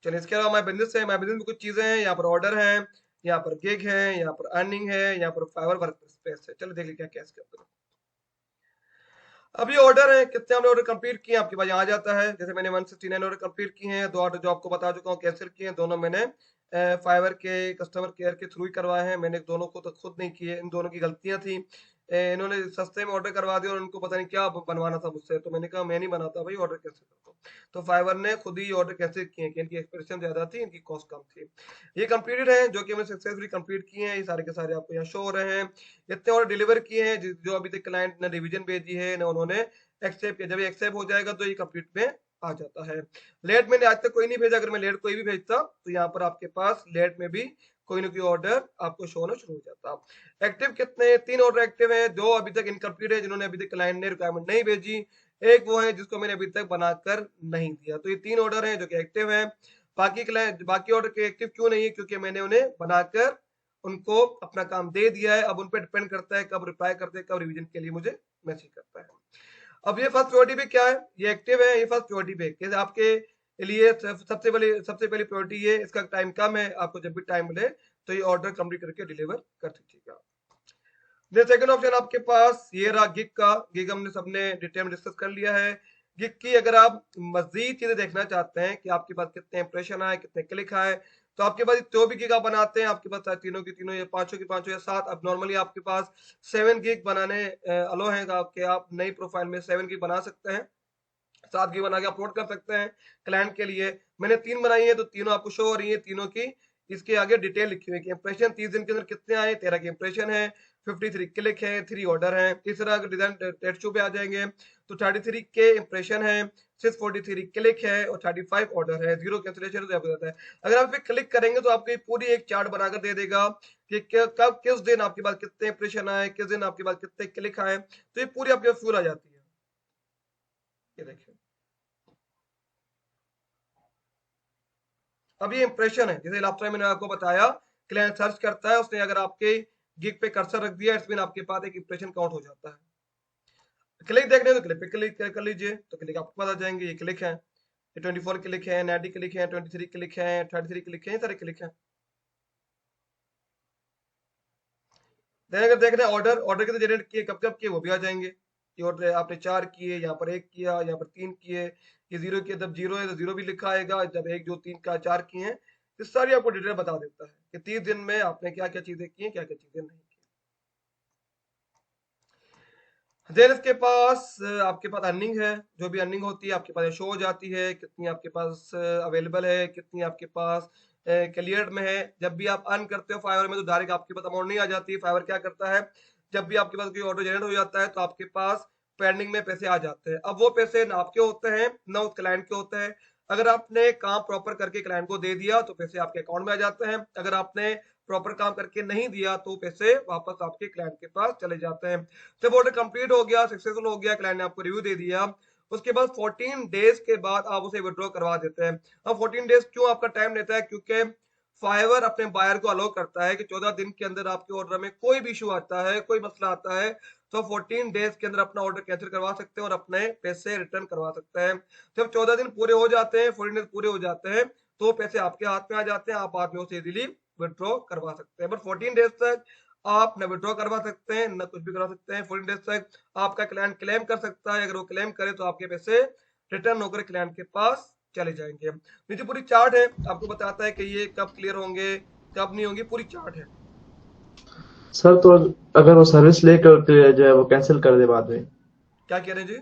चलिए इसके अलावा माय बिजनेस है, माय बिजनेस में कुछ चीजें हैं, यहाँ पर ऑर्डर है, यहाँ पर गिग है, यहाँ पर अर्निंग है, यहाँ पर फाइवर वर्क स्पेस है। चलो देख लीजिए क्या इसके अंदर। अब ये ऑर्डर है, कितने हमने ऑर्डर कंप्लीट किए आपके पास यहाँ आ जाता है। जैसे मैंने 169 ऑर्डर कंप्लीट किए हैं, 2 ऑर्डर जो आपको बता चुका हूँ कैंसिल किए हैं, दोनों मैंने फाइवर के कस्टमर केयर के थ्रू ही करवाए हैं, मैंने दोनों को तो खुद नहीं किए, इन दोनों की गलतियां थी। इन्होंने सस्ते में ऑर्डर करवा दिया और उनको पता नहीं क्या बनवाना था मुझसे, तो मैंने कहा मैं नहीं बनाता भाई, ऑर्डर कैंसिल कर दो। तो फाइवर ने खुद ही ऑर्डर कैंसिल किए कि इनकी एक्सपेक्टेशन ज्यादा थी, इनकी कॉस्ट कम थी। ये कंप्लीटेड है जो कि हमने सक्सेसफुली कंप्लीट किए हैं, ये सारे के सारे आपको यहाँ शो हो रहे हैं। इतने ऑर्डर डिलीवर किए हैं जो अभी तक क्लाइंट ने रिवीजन भेजी है ना उन्होंने एक्सेप्ट किया। जब ये एक्सेप्ट हो जाएगा तो ये कंप्लीट में आ जाता है। लेट मैंने आज तक कोई नहीं भेजा, अगर मैं लेट कोई भी भेजता तो यहाँ पर आपके पास लेट में भी कोई ना कोई ऑर्डर आपको शो होना शुरू हो जाता। एक्टिव कितने, 3 ऑर्डर एक्टिव है, 2 अभी तक इनकम्प्लीट है जिन्होंने अभी तक क्लाइंट ने रिक्वायरमेंट नहीं भेजी, एक वो है जिसको मैंने अभी तक बनाकर नहीं दिया। तो ये 3 ऑर्डर हैं जो कि एक्टिव है। बाकी ऑर्डर के एक्टिव क्यों नहीं है, क्योंकि मैंने उन्हें बनाकर उनको अपना काम दे दिया है। अब उन पर डिपेंड करता है कब रिप्लाई करते हैं, कब रिवीजन के लिए मुझे मैसेज करता है। अब ये फर्स्ट प्रायोरिटी पे क्या है, ये एक्टिव है, ये फर्स्ट प्रायोरिटी पे कि आपके लिए सबसे पहली प्रायोरिटी ये, इसका टाइम कम है, आपको जब भी टाइम मिले तो ये ऑर्डर कंप्लीट करके डिलीवर कर दीजिएगा। सेकंड ऑप्शन आपके पास ये रहा गिग का। गिग हमने सबने डिटेल में डिस्कस कर लिया है। गिग की अगर आप मजीद चीजें देखना चाहते हैं कि आपके पास कितने इंप्रेशन आए, कितने क्लिक आए, तो आपके पास जो भी गिग आप बनाते हैं, आपके पास तीनों की तीनों या पांचों की पांचों या 7, अब नॉर्मली आपके पास 7 गिग बनाने अलो है कि आप नई प्रोफाइल में 7 गिग बना सकते हैं, 7 गिग बना के अपलोड कर सकते हैं क्लाइंट के लिए। मैंने 3 बनाई है तो तीनों आपको शो हो रही है, तीनों की इसके आगे डिटेल लिखी हुई है कि इंप्रेशन 30 दिन के अंदर कितने आए, 13 के इंप्रेशन है, 53 क्लिक है, 3 ऑर्डर है। तीसरा अगर डिजाइन टेक्स्ट पे आ जाएंगे तो 33 के इंप्रेशन है, 643 क्लिक है और 35 ऑर्डर है, 0 कैंसिलेशन तो आपको बताता है। अगर आप इस पे क्लिक करेंगे तो आपको पूरी एक चार्ट बनाकर दे देगा कि कब किस दिन आपके पास कितने इंप्रेशन आए, किस दिन आपके पास कितने क्लिक आए, तो ये पूरी आपके फ्यूल आ जाती है। ये देखिए अब ये इंप्रेशन है, जैसे लास्ट टाइम मैंने आपको बताया क्लाइंट सर्च करता है, उसने अगर आपके गिग पे कर्सर रख दिया, इट्स मीन आपके पास एक इंप्रेशन काउंट हो जाता है। क्लिक देखने तो क्लिक पे क्लिक कर लीजिए तो क्लिक आपके पास आ जाएंगे। ये क्लिक है, ये 24 क्लिक है, 90 क्लिक है, 23 क्लिक है, 33 क्लिक है, ये सारे क्लिक है। अगर देख रहे हैं ऑर्डर कितने जनरेट किए, कब कब किए, वो भी आ जाएंगे। ये ऑर्डर आपने 4 किए, यहाँ पर 1 किया, यहाँ पर 3 किए, ये 0 किए, जब 0 है तो 0 भी लिखा आएगा, जब 1 2 3 का 4 किए हैं, ये सारी आपको डिटेल बता देता है कि 30 दिन में आपने क्या क्या चीजें की हैं, क्या क्या चीजें नहीं की। देन इसके पास आपके पास अर्निंग है, जो भी अर्निंग होती है आपके पास शो हो जाती है, कितनी आपके पास अवेलेबल है, कितनी आपके पास क्लियर में है। जब भी आप अर्न करते हो फाइवर में तो डायरेक्ट आपके पास अमाउंट नहीं आ जाती है। फाइवर क्या करता है, जब भी आपके पास कोई ऑर्डर जनरेट हो जाता है तो आपके पास पेंडिंग में पैसे आ जाते हैं। अब वो पैसे ना आपके होते हैं ना उस क्लाइंट के होते हैं। अगर आपने काम प्रॉपर करके क्लाइंट को दे दिया तो पैसे आपके अकाउंट में आ जाते हैं, अगर आपने प्रॉपर काम करके नहीं दिया तो पैसे वापस आपके क्लाइंट के पास चले जाते हैं। जब ऑर्डर कंप्लीट हो गया, सक्सेसफुल हो गया, क्लाइंट ने आपको रिव्यू दे दिया, उसके बाद 14 डेज के बाद आप उसे विड्रॉ करवा देते हैं। अब 14 डेज क्यों आपका टाइम लेता है, क्योंकि फाइवर अपने बायर को अलाउ करता है कि 14 दिन के अंदर आपके ऑर्डर में कोई भी इशू आता है, कोई मसला आता है तो 14 डेज के अंदर अपना ऑर्डर कैंसिल करवा सकते हैं और अपने पैसे रिटर्न करवा सकते हैं। जब 14 दिन पूरे हो जाते हैं, 14 डेज पूरे हो जाते हैं तो पैसे आपके हाथ में आ जाते हैं, आप बाद में उसे इजीली विड्रॉ करवा सकते हैं। बट 14 डेज तक आप न विड्रॉ करवा सकते हैं न कुछ भी करवा सकते हैं। 14 डेज तक आपका क्लाइंट क्लेम कर सकता है, अगर वो क्लेम करे तो आपके पैसे रिटर्न होकर क्लाइंट के पास चले जाएंगे। नीचे पूरी चार्ट है, आपको बताता है कि ये कब क्लियर होंगे कब नहीं होंगे, पूरी चार्ट है। सर तो अगर वो सर्विस लेकर जो है वो कैंसिल कर दे बाद में, क्या कह रहे हैं जी?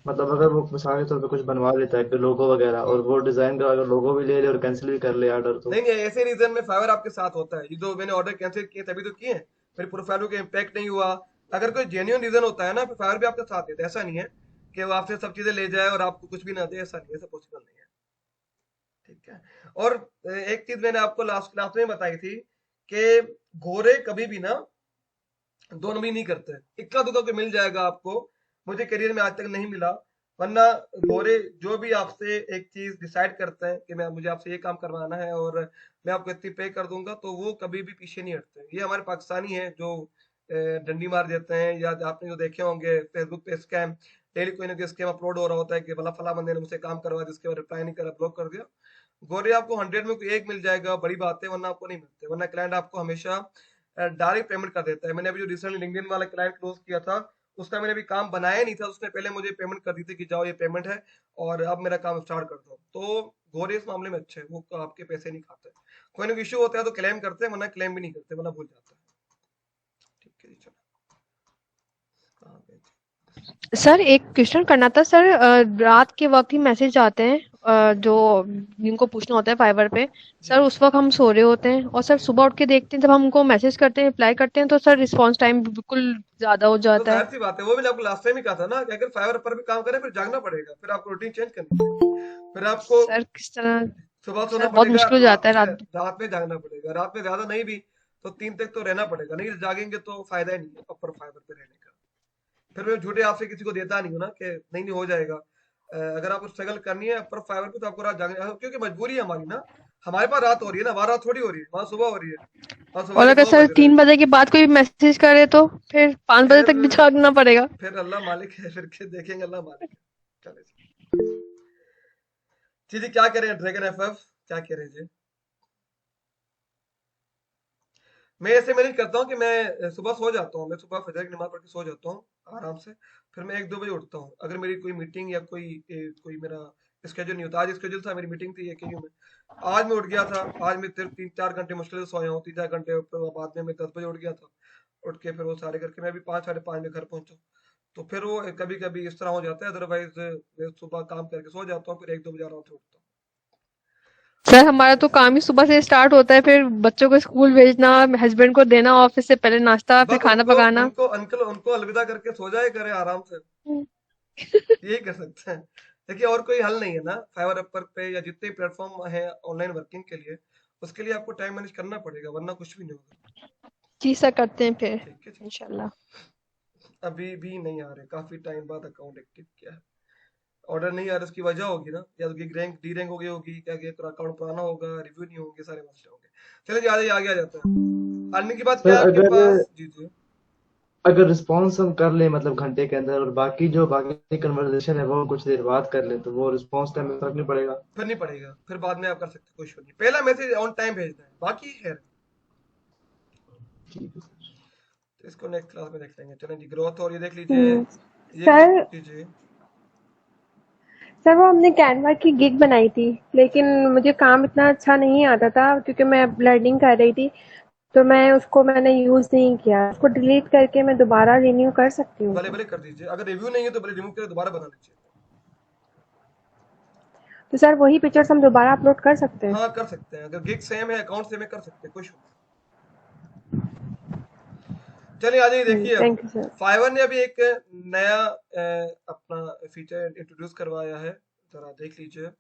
मतलब अगर वो मिसाल के तौर पे कुछ बनवा लेता है लोगो वगैरह और वो डिजाइन का अगर लोगो भी ले ले और कैंसिल भी कर ले ऑर्डर, तो नहीं ऐसे रीजन में फाइवर आपके साथ होता है। ये जो मैंने ऑर्डर कैंसिल किए तभी तो किए, मेरी प्रोफाइल को इम्पैक्ट नहीं हुआ। अगर कोई जेन्युइन रीजन होता है ना फिर फाइवर भी आपके साथ देता है। ऐसा नहीं है कि वो आपसे सब चीजें ले जाए और आपको कुछ भी ना दे, ऐसा नहीं है, ऐसा पॉसिबल नहीं है। ठीक है। और एक चीज मैंने आपको लास्ट क्लास में बताई थी कि घोड़े कभी भी ना दो नंबरी नहीं करते। इक्का दुक्का को मिल जाएगा आपको, मुझे करियर में आज तक नहीं मिला, वरना घोड़े जो भी आपसे एक चीज डिसाइड करते हैं कि मुझे आपसे ये काम करवाना है और मैं आपको इतनी पे कर दूंगा, तो वो कभी भी पीछे नहीं हटते। ये हमारे पाकिस्तानी है जो डंडी मार देते हैं, या आपने जो देखे होंगे फेसबुक पे स्कैम, डेली कोई ना कोई स्कैम अपलोड हो रहा होता है कि भला फला बंदे ने मुझसे काम करवा दिया, उसके बाद रिप्लाई नहीं करा, ब्लॉक कर दिया। गोरे आपको 100 में कोई एक मिल जाएगा, बड़ी बात है, वरना आपको नहीं मिलते। वरना क्लाइंट आपको हमेशा डायरेक्ट पेमेंट कर देता है। मैंने अभी जो रिसेंटली लिंक्डइन वाला क्लाइंट क्लोज किया था, उसका मैंने अभी काम बनाया नहीं था, उसने पहले मुझे पेमेंट कर दी थी कि जाओ ये पेमेंट है और अब मेरा काम स्टार्ट कर दो। तो गोरे इस मामले में अच्छे हैं, वो आपके पैसे नहीं खाते। कोई ना इशू होता है तो क्लेम करते हैं, वरना क्लेम भी नहीं करते, वरना भूल जाते हैं। ठीक है जी, चलो। सर एक क्वेश्चन करना था सर। रात के वक्त ही मैसेज आते हैं जो जिनको पूछना होता है फाइवर पे। जी सर उस वक्त हम सो रहे होते हैं और सर सुबह उठ के देखते हैं, जब हम उनको मैसेज करते हैं रिप्लाई करते हैं तो सर रिस्पांस टाइम बिल्कुल ज्यादा हो तो जाता है। जाहिर सी बात है, वो मैंने आपको लास्ट टाइम ही कहा था ना कि अगर फाइवर पर भी काम करें फिर जागना पड़ेगा, फिर आपको रूटीन चेंज करनी पड़ेगी, फिर आपको सर किस तरह? सुबह सोना सर बहुत पड़ेगा, मुश्किल हो जाता है रात। रात में जागना पड़ेगा, रात में ज्यादा नहीं भी तो 3 तक तो रहना पड़ेगा, नहीं जागेंगे तो फायदा ही नहीं है अपर फाइबर पे रहने का। फिर मैं झूठे आपसे किसी को देता नहीं हूँ ना कि नहीं नहीं हो जाएगा। अगर आपको स्ट्रगल करनी है अपर फाइबर पे तो आपको रात जागना, क्योंकि मजबूरी है हमारी ना। हमारे पास रात हो रही है ना, वहां रात थोड़ी हो रही है, वहां सुबह हो रही है, वहां सुबह और के अगर 9 सर बज रहे हैं। 3 बजे के बाद कोई मैसेज करे तो फिर 5 बजे तक भी फिर जागना पड़ेगा। फिर अल्लाह मालिक है, फिर के देखेंगे, अल्लाह मालिक है। चले जी जी, क्या करें ड्रैगन एफएफ, क्या करें जी। मैं ऐसे मैनेज करता हूँ कि मैं सुबह सो जाता हूँ, मैं सुबह फजर की नमाज पढ़ के सो जाता हूँ आराम से। फिर मैं 1-2 बजे उठता हूँ, अगर मेरी कोई मीटिंग या कोई मेरा स्केड्यूल नहीं होता। आज स्केड्यूल था, मेरी मीटिंग थी एकेयू में। आज मैं उठ गया था, आज मैं 3-4 घंटे मुश्किल से सोया हूँ, 3-4 घंटे, फिर बाद में मैं 10 बजे उठ गया था। उठ के फिर वो सारे करके मैं भी 5-5:30 में घर पहुंचा। तो फिर वो कभी कभी इस तरह हो जाता है, अदरवाइज मैं सुबह काम करके सो जाता हूँ, फिर 1-2 बजे आराम से उठता हूँ। सर हमारा तो काम ही सुबह से स्टार्ट होता है, फिर बच्चों को स्कूल भेजना, हस्बैंड को देना ऑफिस से पहले नाश्ता, फिर बस खाना उनको पकाना। उनको अंकल उनको अलविदा करके सो जाए करें आराम से, यही कर सकते हैं। देखिए और कोई हल नहीं है ना, फाइवर अपर पे या जितने प्लेटफॉर्म है ऑनलाइन वर्किंग के लिए, उसके लिए आपको टाइम मैनेज करना पड़ेगा, वरना कुछ भी नहीं होगा। जी सर करते हैं फिर ठीक है जी। इंशाल्लाह। अभी भी नहीं आ रहे, काफी टाइम बाद अकाउंट एक्टिव किया है, ऑर्डर नहीं आ रहा, उसकी वजह होगी ना, या तो रैंक डी रैंक हो गई होगी, क्या अकाउंट पुराना होगा, रिव्यू नहीं होंगे, सारे मसले होंगे। चलिए जी, आगे आ जाता है। अर्निंग की बात क्या सर है आपके अगर पास? जी जी। अगर रिस्पॉन्स हम कर लें मतलब घंटे के अंदर, और बाकी कन्वर्सेशन है वो हम कुछ देर बाद कर लें, तो वो रिस्पॉन्स टाइम में फर्क नहीं पड़ेगा? फिर नहीं पड़ेगा, फिर बाद में आप कर सकते हैं, कोई इशू नहीं, पहला मैसेज ऑन टाइम भेजना है, बाकी खैर। ठीक है सर। तो इसको नेक्स्ट क्लास में देख लेंगे। चलें जी, ग्रोथ और ये देख लीजिए, हम्म। ये सर जी जी। सर वो हमने कैनवा की गिग बनाई थी, लेकिन मुझे काम इतना अच्छा नहीं आता था क्योंकि मैं लर्निंग कर रही थी, तो मैंने यूज नहीं किया उसको। डिलीट करके मैं दोबारा रिन्यू कर सकती हूँ भले क्या? भले कर दीजिए, अगर रिव्यू नहीं है तो भले रिव्यू करके दोबारा बना लीजिए। तो सर वही पिक्चर्स हम दोबारा अपलोड कर सकते हैं? हाँ कर सकते हैं, अगर गिग सेम है, अकाउंट सेम है, कर सकते हैं, कोई इशू नहीं। चलिए आ जाइए, देखिए अब थैंक यू सर। फाइवर ने अभी एक नया अपना फीचर इंट्रोड्यूस करवाया है, जरा देख लीजिए।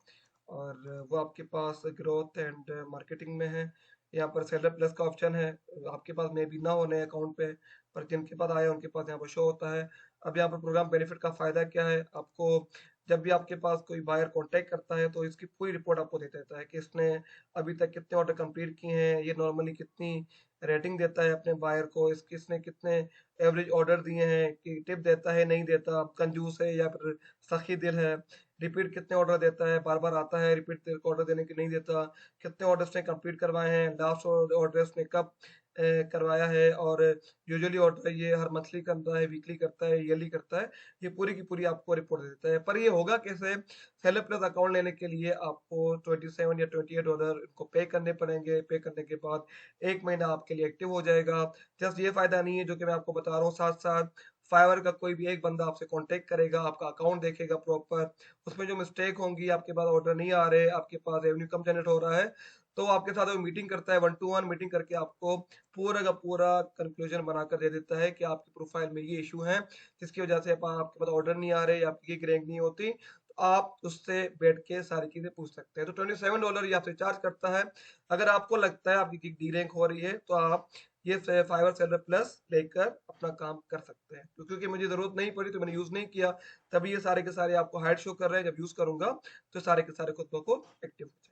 और वो आपके पास ग्रोथ एंड मार्केटिंग में है। यहाँ पर सेलर प्लस का ऑप्शन है, आपके पास में भी ना हो नए अकाउंट पे, पर जिनके पास आया उनके पास यहाँ पर शो होता है। अब यहाँ पर प्रोग्राम बेनिफिट का फायदा क्या है आपको, जब भी आपके पास कोई बायर कांटेक्ट करता है तो इसकी पूरी रिपोर्ट आपको दे देता है कि इसने अभी तक कितने ऑर्डर कंप्लीट किए हैं, ये नॉर्मली कितनी रेटिंग देता है अपने बायर को, इसने कितने एवरेज ऑर्डर दिए हैं, कि टिप देता है नहीं देता, कंजूस है या फिर सखी दिल है, रिपीट कितने ऑर्डर देता है, बार बार आता है रिपीट ऑर्डर देने की नहीं देता, कितने ऑर्डर्स ने कंप्लीट करवाए हैं, लास्ट ऑर्डर्स ने कब करवाया है, और यूजुअली ऑर्डर ये हर मंथली करता है, वीकली करता है, ईयरली करता है, ये पूरी की पूरी आपको रिपोर्ट देता है। पर ये होगा कैसे, सेलर प्लस अकाउंट लेने के लिए आपको 27 या $28 इनको पे करने पड़ेंगे, पे करने के बाद 1 महीना आपके लिए एक्टिव हो जाएगा। जस्ट ये फायदा नहीं है जो कि मैं आपको बता रहा हूँ, साथ साथ फाइवर का कोई भी एक बंदा आपसे कांटेक्ट करेगा, आपका अकाउंट देखेगा प्रॉपर, उसमें जो मिस्टेक होंगी, आपके पास ऑर्डर नहीं आ रहे, आपके पास रेवेन्यू कम जनरेट हो रहा है, तो आपके साथ वो मीटिंग करता है, 1-to-1 मीटिंग करके आपको पूरा का पूरा कंक्लूजन बनाकर दे देता है कि आपकी प्रोफाइल में ये इशू है, जिसकी वजह से आपके पास ऑर्डर नहीं आ रहे या आपकी रैंक नहीं होती, तो आप उससे बैठ के सारी चीजें पूछ सकते हैं। तो $27 ये आपसे चार्ज करता है। अगर आपको लगता है आपकी डी रैंक हो रही है तो आप ये फाइवर सेलर प्लस लेकर अपना काम कर सकते हैं। तो क्योंकि मुझे जरूरत नहीं पड़ी तो मैंने यूज नहीं किया, तभी ये सारे के सारे आपको हाइड शो कर रहे हैं। जब यूज करूंगा तो सारे के सारे खुद ब खुद एक्टिव हो जाएंगे।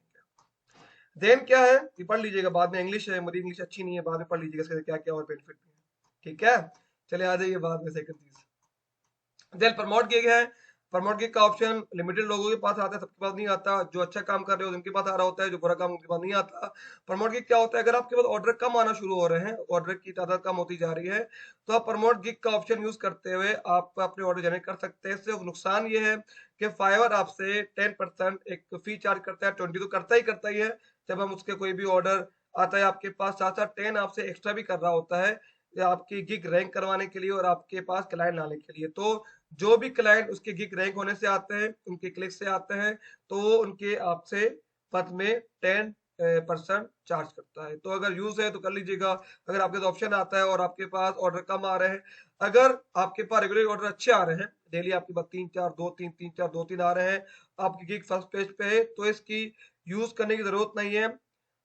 देन क्या है ये पढ़ लीजिएगा, बाद में इंग्लिश है, मेरी इंग्लिश अच्छी नहीं है, बाद में पढ़ लीजिएगा इसके क्या क्या और बेनिफिट भी है। ठीक है, चले आ जाइए बाद में सेकंड चीज। देन प्रमोट किए गए हैं। प्रमोट गिग का ऑप्शन लिमिटेड लोगों के पास आता है, सबके पास नहीं आता। जो अच्छा काम कर रहे हो उनके पास आ रहा होता है, जो बुरा काम उनके पास नहीं आता। प्रमोट गिग क्या होता है, अगर आपके पास ऑर्डर कम आना शुरू हो रहे हैं, ऑर्डर की तादाद कम होती जा रही है, तो आप प्रमोट गिग का ऑप्शन यूज करते हुए आप अपने ऑर्डर जनरेट कर सकते हैं। इससे नुकसान ये है कि फाइवर आपसे 10% एक फी चार्ज करता है, 20 तो करता ही है जब हम उसके कोई भी ऑर्डर आता है आपके पास, साथ साथ 10 आपसे एक्स्ट्रा भी कर रहा होता है या आपकी गिग रैंक करवाने के लिए और आपके पास क्लाइंट लाने के लिए। तो जो भी क्लाइंट उसके गिग रैंक होने से आते हैं, उनके क्लिक से आते हैं, तो वो उनके आपसे पथ में 10% चार्ज करता है। तो अगर यूज है तो कर लीजिएगा। अगर आपके पास ऑप्शन आता है और आपके पास ऑर्डर कम आ रहे हैं, अगर आपके पास रेगुलर ऑर्डर अच्छे आ रहे हैं, डेली आपके पास 3-4 2-3 3-4 2-3 आ रहे हैं, आपकी गिग फर्स्ट पेज पे है, तो इसकी यूज करने की जरूरत नहीं है।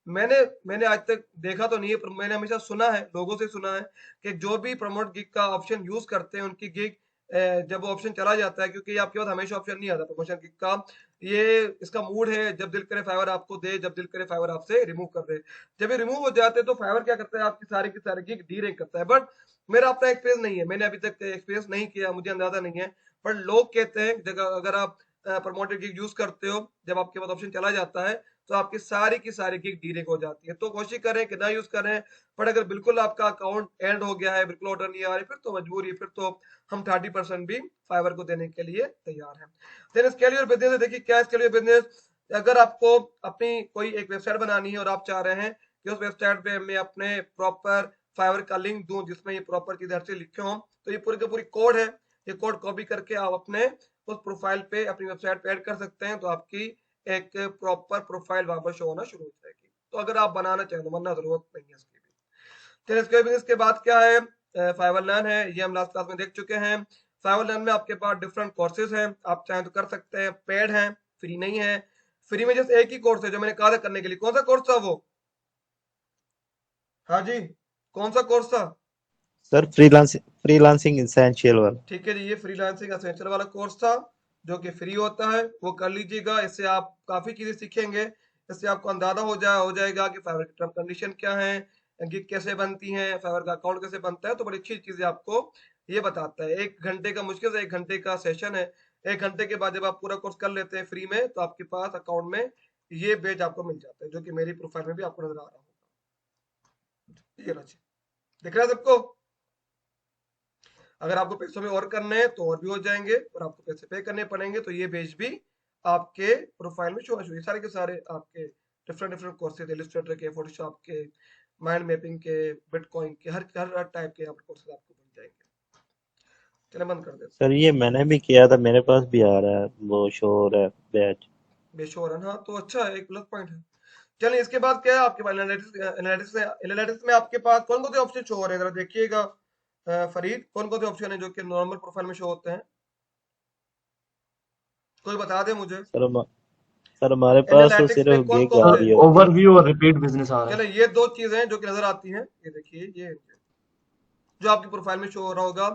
मैंने मैंने आज तक देखा तो नहीं है, पर मैंने हमेशा सुना है, लोगों से सुना है कि जो भी प्रमोट गिग का ऑप्शन यूज करते हैं उनकी गिग जब वो ऑप्शन चला जाता है, क्योंकि आपके पास हमेशा ऑप्शन नहीं आता प्रमोशन गिग का, ये इसका मूड है, जब दिल करे फाइवर आपको दे, जब दिल करे फाइवर आपसे रिमूव कर दे। जब ये रिमूव हो जाते हैं तो फाइवर क्या करता है, आपकी सारी की सारी गिग डी रैंक करता है। बट मेरा अपना एक्सपीरियंस नहीं है, मैंने अभी तक एक्सपीरियंस नहीं किया, मुझे अंदाजा नहीं है, पर लोग कहते हैं अगर आप प्रमोटेड गिग यूज करते हो, जब आपके पास ऑप्शन चला जाता है तो आपकी सारी की सारी गिग डीरेक हो जाती है। तो कोशिश करें कि ना यूज करें, पर अगर बिल्कुल आपका अकाउंट एंड हो गया है, बिल्कुल ऑर्डर नहीं आ रहे, फिर तो मजबूरी, फिर तो हम 30% भी फाइवर को देने के लिए तैयार हैं। देन स्केल योर बिजनेस, देखिए क्या स्केल योर बिजनेस। अगर आपको अपनी कोई एक वेबसाइट बनानी है और आप चाह रहे हैं कि उस वेबसाइट पे मैं अपने प्रॉपर फाइवर का लिंक दूं जिसमें ये प्रॉपर चीजें अच्छे लिखे हों, तो ये पूरी का पूरी कोड है, ये कोड कॉपी करके आप अपने उस प्रोफाइल पे अपनी वेबसाइट पे ऐड कर सकते हैं, तो आपकी एक प्रॉपर प्रोफाइल वहां पर शो होना शुरू हो जाएगी। तो अगर आप बनाना चाहें तो, वरना जरूरत नहीं है इसकी भी। चलिए इसके बिजनेस के बाद क्या है, फाइवर लर्न है, ये हम लास्ट क्लास में देख चुके हैं। फाइवर लर्न में आपके पास डिफरेंट कोर्सेज हैं, आप चाहें तो कर सकते हैं, पेड हैं, फ्री नहीं है। फ्री में जैसे एक ही कोर्स है जो मैंने कहा था करने के लिए, कौन सा कोर्स था वो? हाँ जी, कौन सा कोर्स था? सर फ्रीलांसिंग एसेंशियल वाला। ठीक है जी, ये फ्रीलांसिंग एसेंशियल वाला कोर्स था जो कि फ्री होता है, वो कर लीजिएगा। इससे आप काफी चीजें सीखेंगे, इससे आपको अंदाजा हो जाएगा कि फाइवर की टर्म कंडीशन क्या है, गिग कैसे बनती है, फाइवर का अकाउंट कैसे बनता है। तो बड़ी अच्छी चीजें आपको ये बताता है। 1 घंटे का, मुश्किल से 1 घंटे का सेशन है। 1 घंटे के बाद जब आप पूरा कोर्स कर लेते हैं फ्री में, तो आपके पास अकाउंट में ये पेज आपको मिल जाता है, जो कि मेरी प्रोफाइल में भी आपको नजर आ रहा होगा। ये रहा, दिख रहा है सबको? अगर आपको पैसों में और करने हैं तो और भी हो जाएंगे, और आपको पैसे पे करने पड़ेंगे तो ये पेज भी आपके प्रोफाइल में शो होंगे। सारे के सारे आपके डिफरेंट कोर्सेज, इलस्ट्रेटर के, फोटोशॉप के, माइंड मैपिंग के, बिटकॉइन के, हर टाइप के कोर्सेज आपको मिल जाएंगे। चले बंद कर देते सर ये मैंने भी किया था, मेरे पास भी आ रहा है, वो शो हो रहा है बैच। बेशोरन। हाँ तो अच्छा है, एक प्लस पॉइंट है। चलिए इसके बाद क्या है आपके पास, एनालिटिक्स में आपके पास कौन कौन से ऑप्शन शो हो रहे हैं, जरा देखिएगा फरीद, कौन कौन से ऑप्शन है जो कि नॉर्मल प्रोफाइल में शो होते हैं? कोई बता दे मुझे। सर हमारे पास तो एनालिटिक्स में सिर्फ कौन गिग कौन आ से? रही है। ओवरव्यू और रिपीट बिजनेस आ रहा है। चले ये 2 चीजें हैं जो कि नजर आती हैं, ये देखिए, ये जो आपकी प्रोफाइल में शो हो रहा होगा।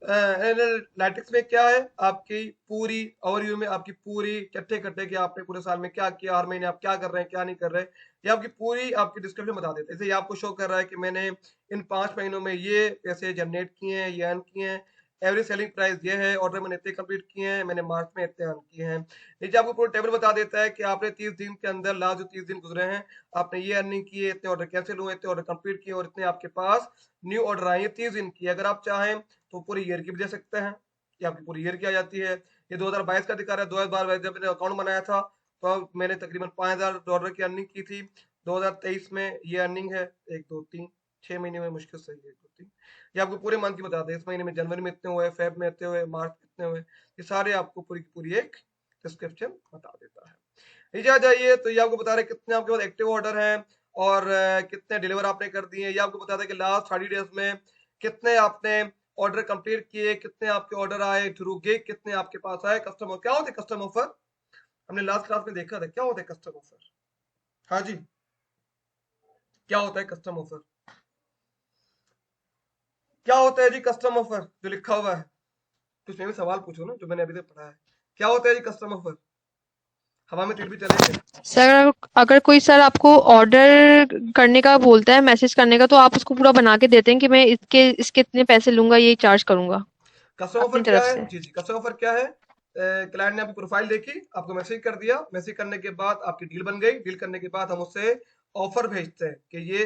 एनालिटिक्स में क्या है, आपकी पूरी ओवरव्यू में आपकी पूरी चट्टे कट्टे कि आपने पूरे साल में क्या किया, हर महीने आप क्या कर रहे हैं, क्या नहीं कर रहे, ये आपकी पूरी आपकी डिस्क्रिप्शन बता देते हैं। जैसे ये आपको शो कर रहा है कि मैंने इन 5 महीनों में ये पैसे जनरेट किए हैं, ये अर्न किए हैं, एवरेज सेलिंग प्राइस ये है, ऑर्डर मैंने इतने कंप्लीट किए हैं, मैंने मार्च में इतने अर्न किए हैं। नीचे आपको पूरा टेबल बता देता है कि आपने 30 दिन के अंदर, लास्ट जो 30 दिन गुजरे हैं, आपने ये अर्निंग की है, इतने ऑर्डर कैंसिल हुए, इतने ऑर्डर कंप्लीट किए, और इतने आपके पास न्यू ऑर्डर आए, 30 दिन की। अगर आप चाहें तो पूरी ईयर की भी दे सकते हैं, ये आपकी पूरी ईयर की आ जाती है। ये 2022 का दिखा रहा है। 2022 जब मैंने अकाउंट बनाया था तो मैंने तकरीबन $5000 की अर्निंग की थी। 2023 में ये अर्निंग है 1 2 3 6 महीने में मुश्किल से 1 2 3, ये आपको पूरे मंथ की बताते हैं। इस महीने में जनवरी में इतने हुए, फेब में इतने हुए, मार्च में इतने हुए, ये सारे आपको पूरी की पूरी एक डिस्क्रिप्शन बता देता है। नीचे आ जाइए तो ये आपको बता रहे कितने आपके पास एक्टिव ऑर्डर हैं और कितने डिलीवर आपने कर दिए। ये आपको बता दें कि लास्ट 30 डेज में कितने आपने ऑर्डर कंप्लीट किए, कितने आपके ऑर्डर आए थ्रू गिग, कितने आपके पास आए कस्टमर। क्या होते हैं कस्टम ऑफर, हमने लास्ट क्लास में देखा था, क्या होता है कस्टम ऑफर? हाँ जी, क्या होता है कस्टम ऑफर? क्या होता है जी कस्टम ऑफर जो लिखा हुआ है? कुछ मैं भी सवाल पूछो ना, जो मैंने अभी तक पढ़ा है। क्या होता है जी कस्टम ऑफर? हवा में तीर भी चलेंगे। सर अगर कोई सर आपको ऑर्डर करने का बोलता है, मैसेज करने का, तो आप उसको पूरा बना के देते हैं कि मैं इसके इतने पैसे लूंगा, ये चार्ज करूंगा कस्टम ऑफर अपनी क्या तरफ है? से। जी जी, कस्टम ऑफर क्या है? क्लाइंट ने आपकी प्रोफाइल देखी, आपको मैसेज कर दिया, मैसेज करने के बाद आपकी डील बन गई। डील करने के बाद हम उससे ऑफर भेजते हैं कि ये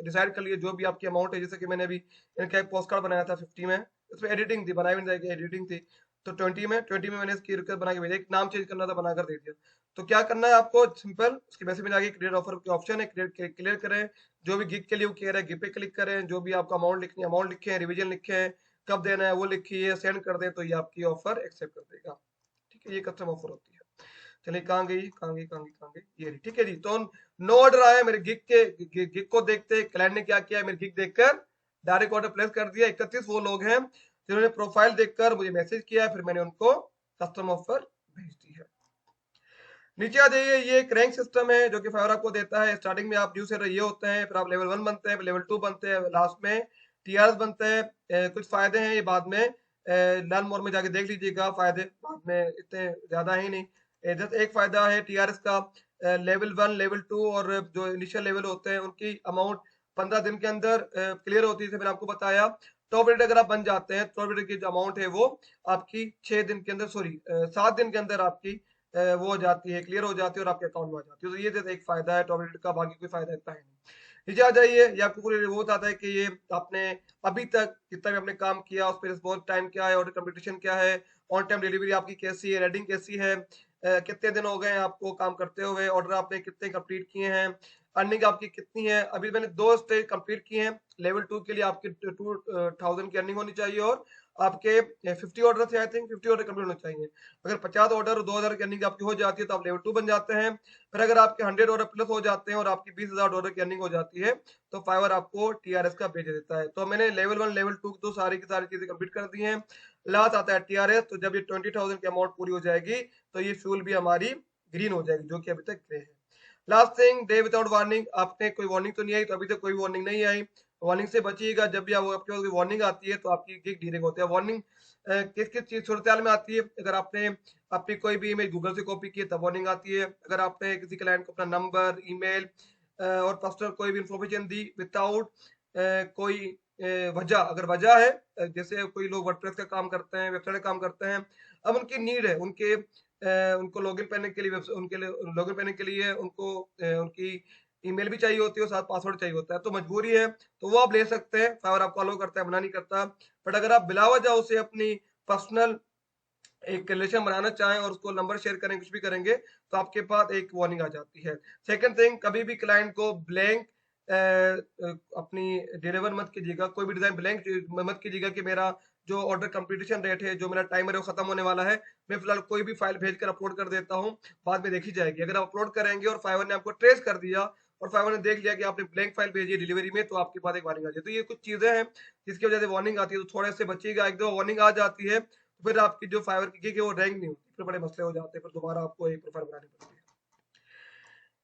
डिसाइड कर लिए जो भी आपकी अमाउंट है। जैसे कि मैंने अभी इनका एक पोस्ट कार्ड बनाया था 50 में, उसमें एडिटिंग थी, बनाई हुई एडिटिंग थी, तो 20 में मैंने इसकी रिक्वेस्ट बना के भेजा, एक नाम चेंज करना था बनाकर दे दिया। तो क्या करना है आपको, सिंपल उसके मैसेज में जाके क्रिएट ऑफर के ऑप्शन है, क्लियर करें, जो भी गिग के लिए वो कह रहा है गिग पे क्लिक करें, जो भी आपका अमाउंट लिखनी है अमाउंट लिखे, रिवीजन लिखे, कब देना है वो लिखिए, सेंड कर दें तो ये आपकी ऑफर एक्सेप्ट कर देगा। ठीक है, ये कस्टम ऑफर होती है। चलिए कहाँ गई, ये रही। ठीक है जी, तो नो ऑर्डर आया मेरे गिग को देखते क्लाइंट ने क्या किया, मेरे गिग देखकर डायरेक्ट ऑर्डर प्लेस कर दिया। 31 वो लोग हैं जिन्होंने प्रोफाइल देखकर मुझे मैसेज किया, फिर मैंने उनको कस्टम ऑफर भेज दी है। नीचे आ जाइए, ये एक रैंक सिस्टम है जो कि फाइवर आपको देता है। स्टार्टिंग में आप न्यू सेलर ये होते हैं, फिर आप लेवल 1 बनते हैं, फिर लेवल 2 बनते हैं, लास्ट में टीआरएस बनते हैं। कुछ फायदे हैं ये बाद में लर्न मोर में जाके देख लीजिएगा, फायदे बाद में इतने ज्यादा ही नहीं। जस्ट एक फायदा है टीआरएस का, लेवल 1 लेवल 2 और जो इनिशियल लेवल होते हैं उनकी अमाउंट 15 दिन के अंदर क्लियर होती है। मैंने आपको बताया टॉप रेट अगर आप बन जाते हैं, टॉप रेट की जो अमाउंट है वो आपकी 6 दिन के अंदर, सॉरी 7 दिन के अंदर आपकी वो हो जाती है, क्लियर हो जाती है और आपके अकाउंट में आ जाती है। तो ये जैसे एक फायदा है टॉप रेट का, बाकी कोई फायदा इतना है नहीं। नीचे आ जाइए, ये आपको पूरी वो बताता है कि ये आपने अभी तक जितना भी आपने काम किया उस पर रिस्पॉन्स टाइम क्या है, ऑर्डर कंपटीशन क्या है, ऑन टाइम डिलीवरी आपकी कैसी है, रेटिंग कैसी है, कितने दिन हो गए हैं आपको काम करते हुए, ऑर्डर आपने कितने कंप्लीट किए हैं, अर्निंग आपकी कितनी है। अभी मैंने 2 स्टेज कंप्लीट किए हैं। लेवल 2 के लिए आपकी 2000 की अर्निंग होनी चाहिए और आपके 50 ऑर्डर थे, आई थिंक 50 ऑर्डर कंप्लीट होने चाहिए। अगर 50 ऑर्डर 2000 की अर्निंग आपकी हो जाती है तो आप लेवल 2 बन जाते हैं। फिर अगर आपके 100 ऑर्डर प्लस हो जाते हैं और आपकी 20,000 डॉलर की अर्निंग हो जाती है तो फाइवर आपको टीआरएस का भेज देता है। तो मैंने लेवल 1 लेवल 2 तो सारी की सारी चीजें कंप्लीट कर दी हैं। लास्ट आता है टीआरएस, तो जब ये 20,000 की अमाउंट पूरी हो जाएगी तो ये फ्यूल भी हमारी ग्रीन हो जाएगी, जो कि अभी तक ग्रे है। Last thing, day without warning, आपने कोई वार्निंग तो नहीं आई, तो अभी तक कोई वार्निंग नहीं आई। वार्निंग से बचिएगा, जब भी आपके पास वार्निंग आती है तो आपकी गिग डीलिंग होती है। वार्निंग किस किस चीज सूरत में आती है, अगर आपने अपनी कोई भी इमेज गूगल से कॉपी की है तब वार्निंग आती है। अगर आपने किसी क्लाइंट को अपना नंबर, ईमेल और पर्सनल कोई भी इंफॉर्मेशन दी विदाउट कोई वजह, अगर वजह है, जैसे कोई लोग वर्डप्रेस का काम करते हैं, वेबसाइट का काम करते हैं, अब उनकी नीड है, उनको लॉगिन करने के लिए उनके लिए लॉगिन करने के लिए उनको उनकी ईमेल भी चाहिए होती है और साथ पासवर्ड चाहिए होता है, तो मजबूरी है तो वो आप ले सकते हैं। फाइवर आपको अलाउ करता है, मना नहीं करता। बट अगर आप बिला वजह उसे अपनी पर्सनल एक रिलेशन बनाना चाहें और उसको नंबर शेयर करें, कुछ भी करेंगे, तो आपके पास एक वार्निंग आ जाती है। सेकंड थिंग, कभी भी क्लाइंट को ब्लैंक अपनी डिलीवर मत कीजिएगा, कोई भी डिजाइन ब्लैंक मत कीजिएगा कि मेरा जो ऑर्डर कंप्लीशन रेट है, जो मेरा टाइमर है वो खत्म होने वाला है, मैं फिलहाल कोई भी फाइल भेजकर अपलोड कर देता हूँ, बाद में देखी जाएगी। अगर आप अपलोड करेंगे और फाइवर ने आपको ट्रेस कर दिया और फाइवर ने देख लिया कि आपने ब्लैंक फाइल भेजी है डिलीवरी में, तो आपके पास एक वार्निंग आ जाती है। तो ये कुछ चीजें हैं जिसकी वजह से वार्निंग आती है, तो थोड़े से बचिएगा। एक दो वार्निंग आ जाती है तो फिर आपकी जो फाइवर की गिग है वो रैंक नहीं होती, फिर बड़े मसले हो जाते हैं, फिर दोबारा आपको एक प्रोफाइल बनानी पड़ती है।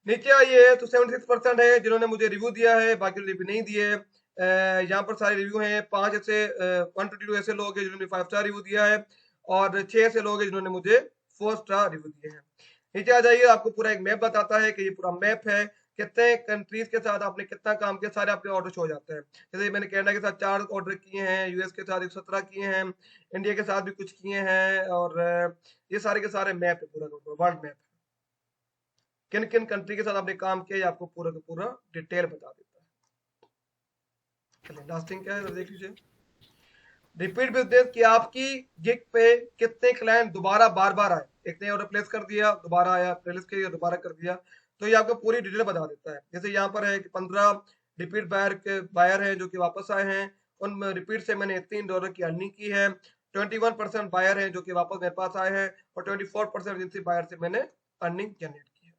नीचे आइए, तो 76% है जिन्होंने मुझे रिव्यू दिया है, बाकी रिव्यू नहीं दिए। यहाँ पर सारे रिव्यू हैं। 5 ऐसे 122 ऐसे लोग हैं जिन्होंने 5 स्टार रिव्यू दिया है और 6 ऐसे लोग हैं जिन्होंने मुझे 4 स्टार रिव्यू दिए हैं। नीचे आ जाइए, आपको पूरा एक मैप बताता है कि ये पूरा मैप है, कितने कंट्रीज के साथ आपने कितना काम किया, सारे आपके ऑर्डर शो हो जाते हैं। जैसे मैंने कनाडा के साथ 4 ऑर्डर किए हैं, यूएस के साथ 117 किए हैं, इंडिया के साथ भी कुछ किए हैं, और ये सारे के सारे मैप है, पूरा वर्ल्ड मैप है। किन किन कंट्री के साथ आपने काम किया, ये आपको पूरा का पूरा डिटेल बता देता है। चलिए लास्ट थिंग क्या है देख लीजिए, रिपीट बिजनेस की आपकी गिग पे कितने क्लाइंट दोबारा बार बार आए, एक ने ऑर्डर प्लेस कर दिया, दोबारा आया, प्लेस किया, दोबारा कर दिया, तो ये आपको पूरी डिटेल बता देता है। जैसे यहाँ पर है कि 15 रिपीट बायर हैं जो कि वापस आए हैं, उन रिपीट से मैंने $3 की अर्निंग की है। 21% बायर हैं जो कि वापस मेरे पास आए हैं और 24% जिनसे बायर से मैंने अर्निंग जनरेट की है।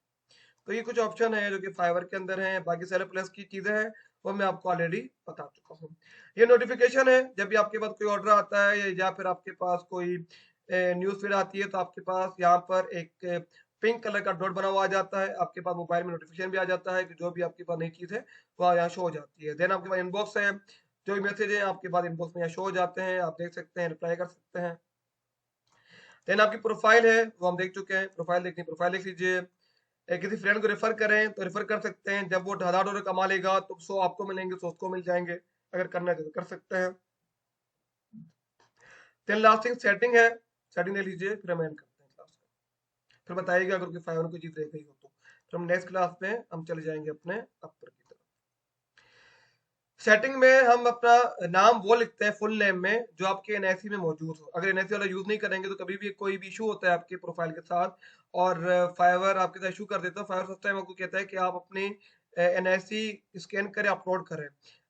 तो ये कुछ ऑप्शन है जो कि फाइवर के अंदर है। बाकी सेलर प्लस की चीजें हैं वो मैं आपको ऑलरेडी बता चुका हूँ। ये नोटिफिकेशन है, जब भी आपके पास कोई ऑर्डर आता है या फिर आपके पास कोई न्यूज फीड आती है तो आपके पास यहाँ पर एक पिंक कलर का डॉट बना हुआ आ जाता है, आपके पास मोबाइल में नोटिफिकेशन भी आ जाता है कि जो भी आपके पास नई चीज है वो यहाँ शो हो जाती है। देन आपके पास इनबॉक्स है, जो भी मैसेज है आपके पास इनबॉक्स में यहाँ शो हो जाते हैं, आप देख सकते हैं, रिप्लाई कर सकते हैं। देन आपकी प्रोफाइल है वो हम देख चुके हैं, प्रोफाइल देखनी, प्रोफाइल देख लीजिए। किसी फ्रेंड को रेफर करें तो रेफर कर सकते हैं, जब वो $1000 कमा लेगा तो 100 आपको मिलेंगे, 100 उसको मिल जाएंगे, अगर करना है तो कर सकते हैं। देन लास्टिंग सेटिंग है, सेटिंग ले लीजिए, फिर हम एंड करते हैं क्लास को, फिर बताइएगा अगर कोई फाइवर कोई चीज रह गई हो तो। फिर हम नेक्स्ट क्लास में हम चले जाएंगे अपने अपर की तरफ। सेटिंग में हम अपना नाम वो लिखते हैं फुल नेम में जो आपके एनआईसी में मौजूद हो। अगर एनआईसी वाला यूज नहीं करेंगे तो कभी भी कोई भी इशू होता है आपके प्रोफाइल के साथ और फाइवर आपके साथ इशू कर देता है। फाइवर फर्स्ट टाइम आपको कहता है कि आप अपनी एनआईसी स्कैन करें, अपलोड करें।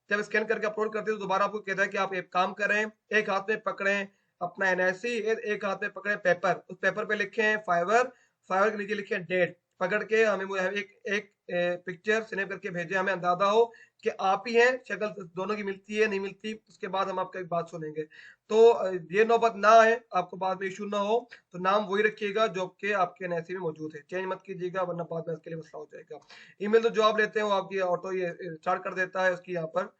जब स्कैन करके अपलोड करते हैं तो दोबारा आपको कहता है कि आप एक काम करें, एक हाथ में पकड़ें अपना एनआईसी, एक हाथ में पकड़ें पेपर, उस पेपर पे लिखें फाइवर, फाइवर के नीचे लिखें डेट, पकड़ के हमें एक पिक्चर स्नैप करके भेजें, हमें अंदाजा हो कि आप ही हैं, शक्ल दोनों की मिलती है नहीं मिलती, उसके बाद हम आपका एक बात सुनेंगे। तो ये नौबत ना आए, आपको बाद में इशू ना हो, तो नाम वही रखिएगा जो आपके एनआईसी में मौजूद है, चेंज मत कीजिएगा वरना बाद में इसके लिए मसला हो जाएगा। ईमेल तो जो आप लेते हैं वो आपकी ऑटो ये स्टार्ट कर देता है, उसकी यहाँ पर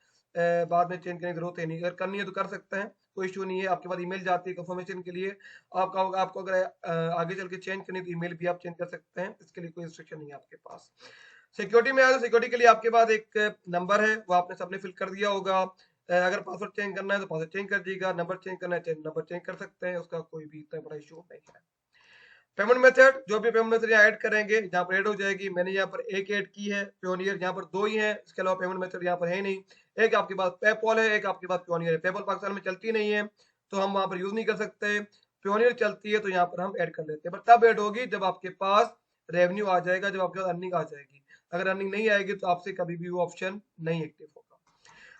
बाद में चेंज करने की जरूरत है नहीं। अगर करनी है तो कर सकते हैं, कोई इशू नहीं है। आपके पास ईमेल जाती है कंफर्मेशन के लिए, आपको अगर आगे चल के चेंज करनी है तो ईमेल भी आप चेंज कर सकते हैं, इसके लिए कोई रिस्ट्रिक्शन नहीं है आपके पास। सिक्योरिटी में आया तो सिक्योरिटी के लिए आपके पास एक नंबर है, वो आपने सबने फिल कर दिया होगा। अगर पासवर्ड चेंज करना है तो पासवर्ड चेंज कर दीजिएगा, नंबर चेंज करना है नंबर चेंज कर सकते हैं, उसका कोई भी इतना बड़ा इशू नहीं है। पेमेंट मेथड, जो भी पेमेंट मेथड यहाँ ऐड करेंगे जहाँ पर ऐड हो जाएगी, मैंने यहाँ पर एक ऐड की है प्योनियर, यहाँ पर 2 ही है, इसके अलावा पेमेंट मेथड यहाँ पर है नहीं। एक आपके पास पेपॉल है, एक आपके पास प्योनियर है। पेपॉल पाकिस्तान में चलती नहीं है तो हम वहाँ पर यूज नहीं कर सकते, प्योनियर चलती है तो यहाँ पर हम ऐड कर लेते हैं। बट तब ऐड होगी जब आपके पास रेवेन्यू आ जाएगा, जब आपके पास अर्निंग आ जाएगी। अगर अर्निंग नहीं आएगी तो आपसे कभी भी वो ऑप्शन नहीं एक्टिव होगा।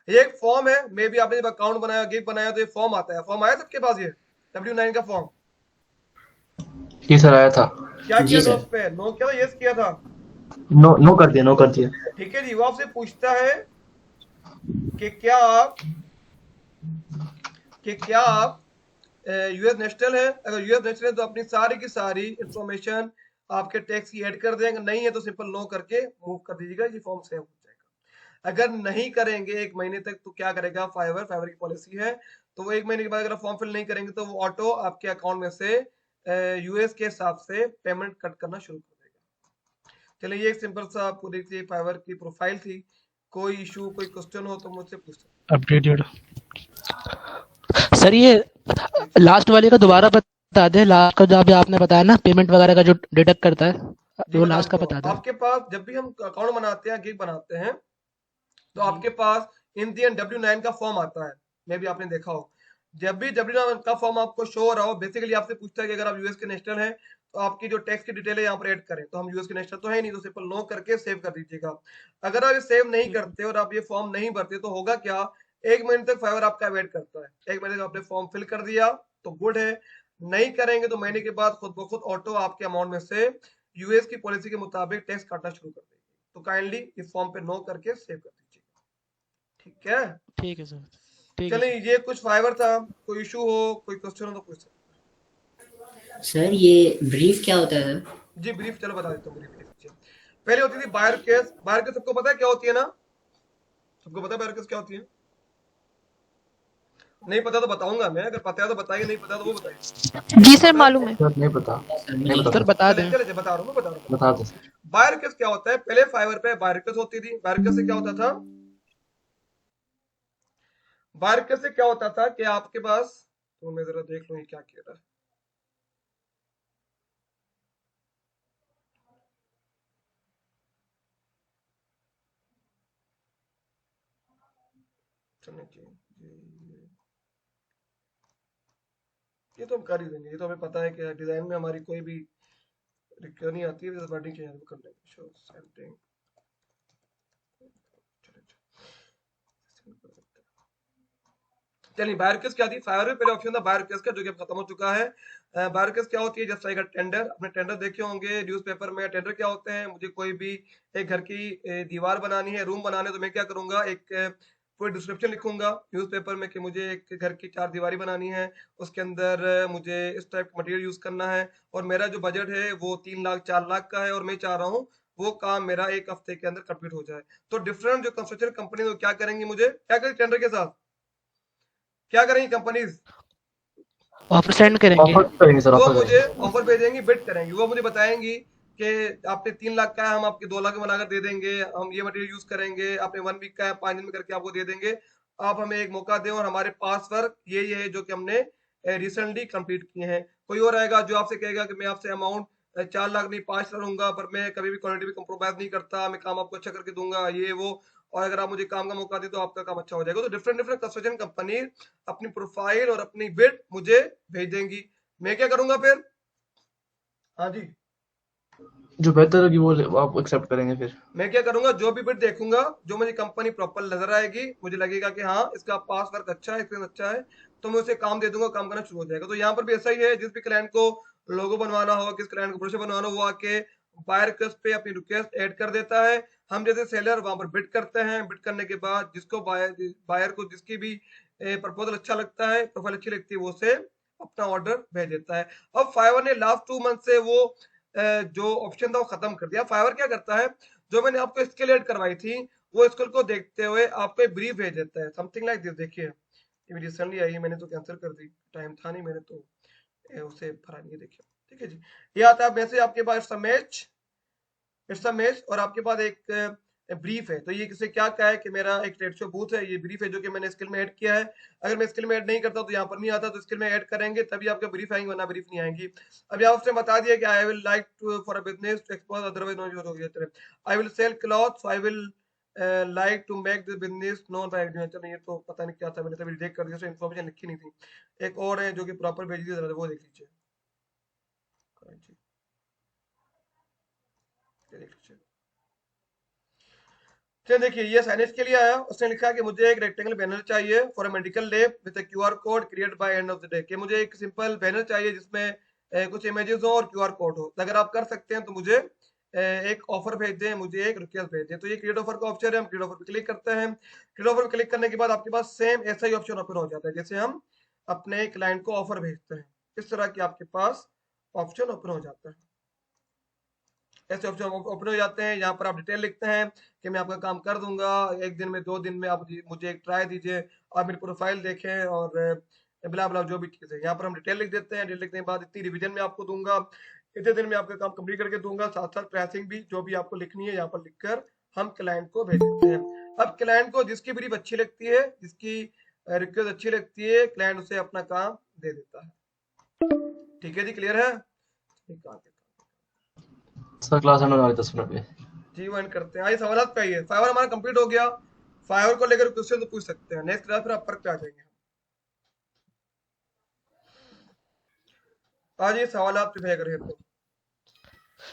ये एक फॉर्म है, मे भी आपने जब अकाउंट बनाया, गिग बनाया तो ये फॉर्म आता है। फॉर्म आया सबके पास, ये W9 का फॉर्म? जी सर आया था। क्या किया था उस पे? नो किया था, यस किया था? नो कर दिया। ठीक है जी। वो आपसे पूछता है कि क्या आप यूएस नेशनल है। अगर यूएस नेशनल है तो अपनी सारी की सारी इंफॉर्मेशन आपके टैक्स की ऐड कर देंगे, नहीं है तो सिंपल नो करके मूव कर दीजिएगा, ये फॉर्म सेव हो जाएगा। अगर नहीं करेंगे 1 महीने तक तो क्या करेगा फाइवर की पॉलिसी है, तो वो 1 महीने के बाद अगर फॉर्म फिल नहीं करेंगे तो वो ऑटो आपके अकाउंट में से यूएस के हिसाब से पेमेंट कट करना शुरू कर देगा। चलिए ये एक सिंपल सा पूरी सी फाइवर की प्रोफाइल थी। कोई इशू, कोई क्वेश्चन हो तो मुझसे पूछ सकते। अपडेटेड सर, ये लास्ट वाले का दोबारा बता दें, लास्ट का जो अभी आपने बताया ना पेमेंट वगैरह का जो डिडक्ट करता है, वो लास्ट का बता दें। आपके पास जब भी हम अकाउंट बनाते हैं, गिग बनाते हैं, तो आपके पास इन दी एंड W9 का फॉर्म आता है, मे भी आपने देखा हो। जब भी W9 का फॉर्म आपको शो हो रहा हो, बेसिकली आपसे पूछता है कि अगर आप यूएस के नेशनल हैं तो आपकी जो टैक्स की डिटेल है यहाँ पर ऐड करें, तो हम यूएस के नेशनल तो है नहीं, तो सिंपल नो करके सेव कर दीजिएगा। अगर आप ये सेव नहीं करते और आप ये फॉर्म नहीं भरते तो होगा क्या, 1 महीने तक फाइवर आपका वेट करता है। 1 महीने तक आपने फॉर्म फिल कर दिया तो गुड है, नहीं करेंगे तो महीने के बाद खुद ब खुद ऑटो आपके अमाउंट में से यूएस की पॉलिसी के मुताबिक टैक्स काटना शुरू कर देगी। तो काइंडली इस फॉर्म पे नो करके सेव कर दीजिएगा, ठीक है? ठीक है सर, ठीक चलिए है। ये कुछ फाइवर था, कोई इशू हो, कोई क्वेश्चन हो तो पूछ सकते सर ये ब्रीफ क्या होता है सर? जी ब्रीफ, चलो बता देता हूँ ब्रीफ। पहले होती थी बायर केस। बायर केस सबको पता है क्या होती है ना? सबको पता है बायर केस क्या होती है? नहीं पता तो बताऊंगा मैं, अगर पता है तो बताइए, नहीं पता तो वो बताइए। जी सर मालूम है। सर नहीं पता सर बता दें। चलिए बता रहा हूँ, बता दो। बायर केस क्या होता है? पहले फाइवर पे बायर केस होती थी। बायर केस से क्या होता था? बायर केस से क्या होता था कि आपके पास, तो मैं जरा देख लूं ये क्या कह रहा है। ये तो हम कर ही देंगे, ये तो हमें पता है कि डिजाइन में हमारी कोई भी दिक्कत नहीं आती है, वर्डिंग चेंज कर लेंगे। शो सेटिंग, चलिए बायर केस क्या थी? फाइवर में पहले ऑप्शन था बायर केस का, जो कि अब खत्म हो चुका है। बायर केस क्या होती है? Just like a tender. अपने टेंडर देखे होंगे न्यूज़पेपर में। टेंडर क्या होते हैं? मुझे कोई भी एक घर की दीवार बनानी है, रूम बनाने, तो मैं क्या करूंगा, एक पूरी डिस्क्रिप्शन लिखूंगा न्यूज़पेपर में कि मुझे एक घर की 4 दीवारी बनानी है, उसके अंदर मुझे इस टाइप का मटेरियल यूज करना है, और मेरा जो बजट है वो 3 लाख 4 लाख का है, और मैं चाह रहा हूँ वो काम मेरा 1 हफ्ते के अंदर कंप्लीट हो जाए। तो डिफरेंट जो कंस्ट्रक्शन कंपनी वो क्या करेंगी, मुझे क्या करेंगे टेंडर के साथ, क्या करेंगी कंपनीज? ऑफर सेंड करेंगे। वो मुझे ऑफर भेजेंगी, बिड करेंगी। वो मुझे बताएंगी कि आपने 3 लाख का है, हम आपके 2 लाख में बनाकर दे देंगे, हम ये मटेरियल यूज करेंगे, आपने 1 वीक का है, 5 दिन में करके आपको दे देंगे, आप हमें एक मौका दें और हमारे पास वर्क ये है जो कि हमने रिसेंटली कंप्लीट किए हैं। कोई और आएगा जो आपसे कहेगा कि मैं आपसे अमाउंट 4 लाख नहीं 5 लाख लूंगा, पर मैं कभी भी क्वालिटी में कॉम्प्रोमाइज नहीं करता, मैं काम आपको अच्छा करके दूंगा, ये वो, और अगर आप मुझे काम का मौका दे तो आपका काम अच्छा हो जाएगा। तो डिफरेंट डिफरेंट कंस्ट्रक्शन कंपनी अपनी प्रोफाइल और अपनी बिड मुझे भेज देंगी। मैं क्या करूंगा फिर? हाँ जी, जो बेहतर होगी वो आप एक्सेप्ट करेंगे फिर। मैं क्या करूंगा, जो भी बिड देखूंगा, जो मुझे कंपनी प्रॉपर नजर आएगी, मुझे लगेगा कि हाँ इसका पास वर्क अच्छा है, एक्सपीरियंस अच्छा है, तो मैं उसे काम दे दूंगा, काम करना शुरू हो जाएगा। तो यहाँ पर भी ऐसा ही है, जिस भी क्लाइंट को लोगो बनवाना हो, किस क्लाइंट को ब्रोशर बनवाना हो, वो आके बायर रिक्वेस्ट पे अपनी रिक्वेस्ट ऐड कर देता है। हम जैसे सेलर वहां पर बिड करते हैं, बिड करने के बाद जिसको बायर को जिसकी भी प्रपोजल अच्छा लगता है, प्रोफाइल अच्छी लगती है, वो उसे अपना ऑर्डर भेज देता है। अब फाइवर ने लास्ट 2 मंथ से वो जो ऑप्शन था वो खत्म कर दिया। फाइवर क्या करता है, जो मैंने आपको स्किल ऐड करवाई थी, वो स्किल को देखते हुए आपको एक ब्रीफ भेज देता है, समथिंग लाइक दिस। देखिए ये रिसेंटली आई है, मैंने तो कैंसिल कर दी, टाइम था नहीं, मैंने तो उसे भरा नहीं। देखिए ठीक है जी, ये आता है मैसेज आपके पास, इट्स अ मैच, और आपके पास एक ब्रीफ है। तो ये किसे क्या कहा है कि मेरा एक ट्रेड शो बूथ है, ये ब्रीफ है जो कि मैंने स्किल में ऐड किया है। अगर मैं स्किल में ऐड नहीं करता तो यहाँ पर नहीं आता, तो स्किल में ऐड करेंगे तभी आपका ब्रीफ आएंगे, वरना ब्रीफ नहीं आएंगी। अभी आप उसने बता दिया कि I will like to for a business to expose, otherwise no use हो गया। I will sell clothes, I will like to make this business known by agriculture. ये तो पता नहीं क्या था, मैंने तभी रिजेक्ट कर दिया, इन्फॉर्मेशन लिखी नहीं थी। एक और है जो कि प्रॉपर भेज दी, वो देख लीजिए, देख लीजिए। चलिए देखिए, ये साइनेज के लिए आया, उसने लिखा कि मुझे एक रेक्टेंगल बैनर चाहिए for a medical lab with a QR code create bye end of the day, कि मुझे एक सिंपल बैनर चाहिए जिसमें कुछ इमेजेस हो और क्यूआर कोड हो। तो अगर आप कर सकते हैं तो मुझे एक ऑफर भेज दें, मुझे एक रिक्वेस्ट भेज दें। तो ये क्रिएट ऑफर का ऑप्शन है, हम क्रिएट ऑफर पर क्लिक करते हैं। क्रिएट ऑफर पर क्लिक करने के बाद आपके पास सेम ऐसा ही ऑप्शन ओपन हो जाता है जैसे हम अपने क्लाइंट को ऑफर भेजते हैं, इस तरह की आपके पास ऑप्शन ओपन हो जाता है। ऐसे ऑप्शन ओपन हो जाते हैं। यहाँ पर आप डिटेल लिखते हैं कि मैं आपका काम कर दूंगा, 1 दिन में 2 दिन में, आप मुझे एक ट्राई दीजिए, आप मेरी प्रोफाइल देखें और बिला बिला जो भी चीज़ है। यहाँ पर हम डिटेल लिख देते हैं। डिटेल लिखने के बाद इतनी रिवीजन में आपको दूंगा, इतने दिन में आपका काम कंप्लीट करके दूंगा, साथ साथ प्राइसिंग भी जो भी आपको लिखनी है यहाँ पर लिखकर हम क्लाइंट को भेज देते हैं। अब क्लाइंट को जिसकी ब्रीफ अच्छी लगती है, जिसकी रिक्वेस्ट अच्छी लगती है, क्लाइंट उसे अपना काम दे देता है। ठीक है जी, क्लियर है? सर क्लास एंड होने वाली 10 मिनट में। जी वन करते हैं। आइए सवाल पे आइए। फाइवर हमारा कंप्लीट हो गया। फाइवर को लेकर क्वेश्चन तो पूछ सकते हैं। नेक्स्ट क्लास फिर आप पर आ जाएंगे। आज ये सवाल आप भेज रहे थे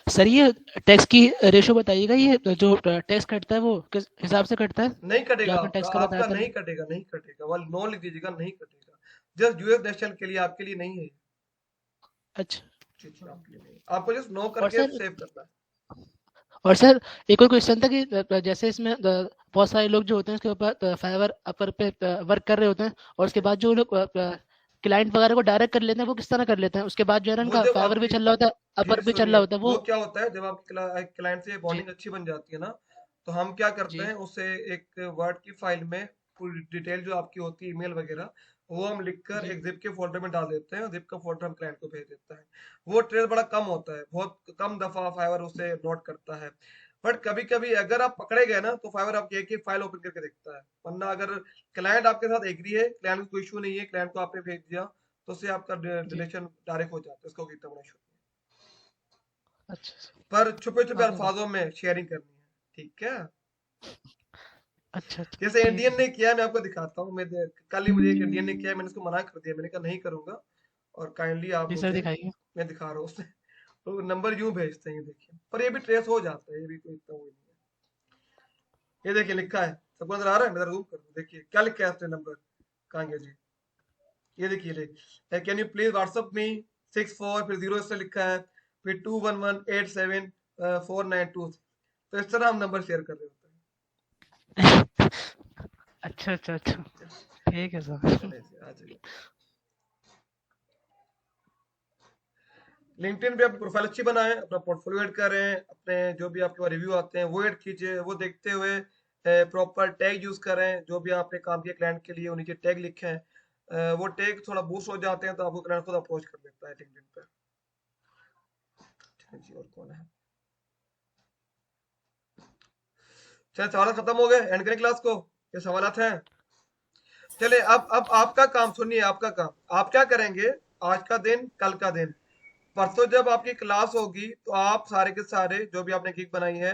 सर, ये टैक्स की रेशो बताइएगा, ये जो टैक्स कटता है वो किस हिसाब से कटता है? नहीं कटेगा आपने टैक्स का आपका बताया था। नहीं कटेगा, नहीं कटेगा, वाल नो लिख दीजिएगा, नहीं कटेगा। जस्ट यूएस नेशनल के लिए, आपके लिए नहीं है। अच्छा, आपके लिए नहीं, आपको जस्ट नो और करके सर सेव करना है। और सर एक और क्वेश्चन था कि जैसे इसमें बहुत सारे लोग जो होते हैं इसके ऊपर फाइवर अपर पे वर्क कर रहे होते हैं, और उसके बाद जो लोग क्लाइंट वगैरह को डायरेक्ट कर लेते हैं, वो किस तरह कर लेते हैं? उसके बाद जो है ना वो उनका जब फाइवर भी आपकी चल रहा होता है, अपर भी चल सुनिए, रहा होता है वो वो। क्या होता है, जब आपके क्लाइंट से बॉन्डिंग अच्छी बन जाती है ना, तो हम क्या करते जी हैं, उसे एक वर्ड की फाइल में पूरी डिटेल जो आपकी होती है, ईमेल वगैरह, वो हम लिखकर जी एक जिप के फोल्डर में डाल देते हैं, और जिप का फोल्डर हम क्लाइंट को भेज देता है। वो ट्रेस बड़ा कम होता है, बहुत कम दफा फाइवर उसे नोट करता है। बट कभी कभी अगर आप पकड़े गए ना, तो फाइवर आपकी एक ही फाइल ओपन करके देखता है। वरना अगर क्लाइंट आपके साथ एग्री है, क्लाइंट को कोई इशू नहीं है, क्लाइंट को आपने भेज दिया, तो उससे आपका जी। रिलेशन डायरेक्ट हो जाता है, उसका कोई इतना बड़ा इशू नहीं। अच्छा पर छुपे छुपे आपने अल्फाजों में शेयरिंग करनी है, ठीक है? अच्छा अच्छा जैसे ठीक इंडियन है ने किया, मैं आपको दिखाता हूँ। मैं कल ही मुझे एक इंडियन ने किया, मैंने उसको मना कर दिया, मैंने कहा नहीं करूंगा, और काइंडली आप जी सर, मुझे, दिखाइए। मैं दिखा रहा हूँ उसने, तो नंबर यूं भेजते हैं, देखिए। पर ये भी ट्रेस हो जाता है, ये भी कोई इतना वो नहीं है। ये देखिए लिखा है, सबको नजर आ रहा है? मैं जूम कर दूं, देखिए क्या लिखा है उसने, नंबर कहाँ गया जी? ये देखिए, can you please WhatsApp me 64 फिर 0 इससे लिखा है, फिर 211874926। तो इस तरह हम नंबर शेयर कर रहे होते अच्छा अच्छा अच्छा हैं। ठीक है सर। चलिए जी, आ जाइए। लिंक्डइन पे अपनी प्रोफाइल अच्छी बनाएं, अपना पोर्टफोलियो ऐड करें, अपने जो भी आपके पास रिव्यू आते हैं वो ऐड कीजिए, वो देखते हुए प्रॉपर टैग यूज करें। जो भी आपने काम किया क्लाइंट के लिए, वो नीचे टैग लिखें। वो टैग थोड़ा बूस्ट हो जाते हैं तो आपको क्लाइंट खुद अप्रोच कर लेता है लिंक्डइन पे। ठीक है जी, और कौन है? चलिए सवाल खत्म हो गए, एंड करें क्लास को। ये सवाल हैं? चलिए अब आपका काम सुनिए, आपका काम आप क्या करेंगे। आज का दिन, कल का दिन, परसों जब आपकी क्लास होगी, तो आप सारे के सारे जो भी आपने गिग बनाई है,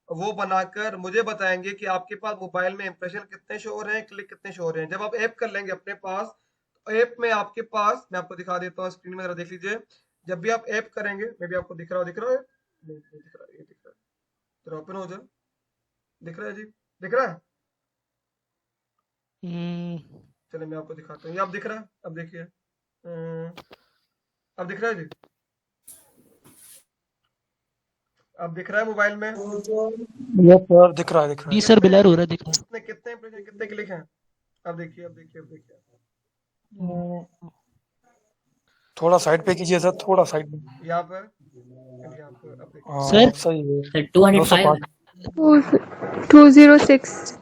वो बनाकर मुझे बताएंगे कि आपके पास मोबाइल में इंप्रेशन कितने शो हो रहे हैं, क्लिक कितने शो हो रहे हैं। जब आप ऐप कर लेंगे अपने पास, तो ऐप में आपके पास, मैं आपको दिखा देता हूँ स्क्रीन में, जरा देख लीजिए। जब भी आप ऐप करेंगे, मैं भी आपको दिख रहा है, नहीं दिख रहा है, ये दिख रहा है, जरा ओपन हो जाए, दिख रहा है जी, दिख रहा है। चलिए मैं आपको दिखाता हूँ, ये आप दिख रहा है, अब देखिए, अब दिख रहा है जी, अब दिख रहा है मोबाइल में। यस सर, दिख रहा है जी सर, ब्लर हो रहा है, दिख रहा है। कितने कितने इंप्रेशन, कितने क्लिक हैं, अब देखिए, अब देखिए, अब देखिए। थोड़ा साइड पे कीजिए सर, थोड़ा साइड पे। यहाँ पर, यहाँ पर, अब देखिए। हाँ, सर? सही है। Sir 205 206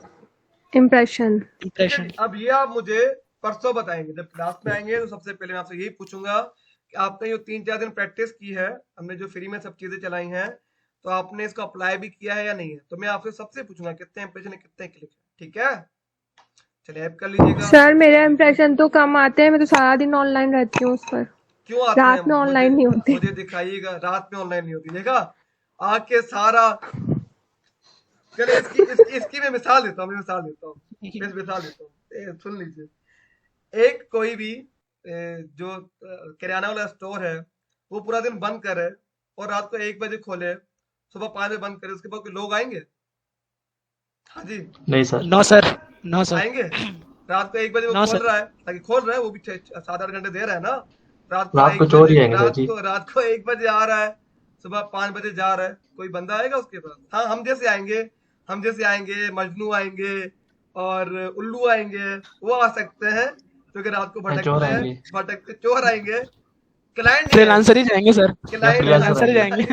impression. अब ये आप मुझे परसों बताएंगे, जब क्लास में आएंगे तो सबसे पहले मैं आपसे यही पूछूंगा कि आपने जो 3-4 दिन प्रैक्टिस की है, हमने जो फ्री में सब चीजें चलाई हैं, तो आपने इसको अप्लाई भी किया है या नहीं है। तो मैं आपसे सबसे पूछूंगा कितने इंप्रेशन है, कितने क्लिक है, ठीक है। चलिए ऐप कर लीजिएगा। सर मेरे इम्प्रेशन तो कम आते हैं, मैं तो सारा दिन ऑनलाइन रहती हूँ उस पर। क्यों आते रात हैं? में ऑनलाइन नहीं होती। मुझे दिखाइएगा, रात में ऑनलाइन नहीं होती, देखा आके सारा। चलिए इसकी मैं मिसाल देता हूँ, मैं मिसाल देता हूँ, सुन लीजिए। एक कोई भी जो किराना वाला स्टोर है, वो पूरा दिन बंद करे और रात को 1 बजे खोले, सुबह 5 बजे बंद करे, उसके बाद कोई लोग आएंगे? हाँ जी, नहीं sir. No sir, no sir. आएंगे? रात को 1 बजे वो नो खोल सर। रहा है, ताकि खोल रहा है, वो भी 7-8 घंटे दे रहा है ना। रात रात को 1 चोर ही बजे, आएंगे सर जी। रात को 1 बजे आ रहा है, सुबह 5 बजे जा रहा है, कोई बंदा आएगा उसके पास? हाँ, हम जैसे आएंगे, मजनू आएंगे और उल्लू आएंगे, वो आ सकते हैं, क्योंकि रात को चोर आएंगे। भटकते चोर आएंगे। क्लाइंट फ्रीलांसर ही जाएंगे सर, क्लाइंट फ्रीलांसर ही जाएंगे।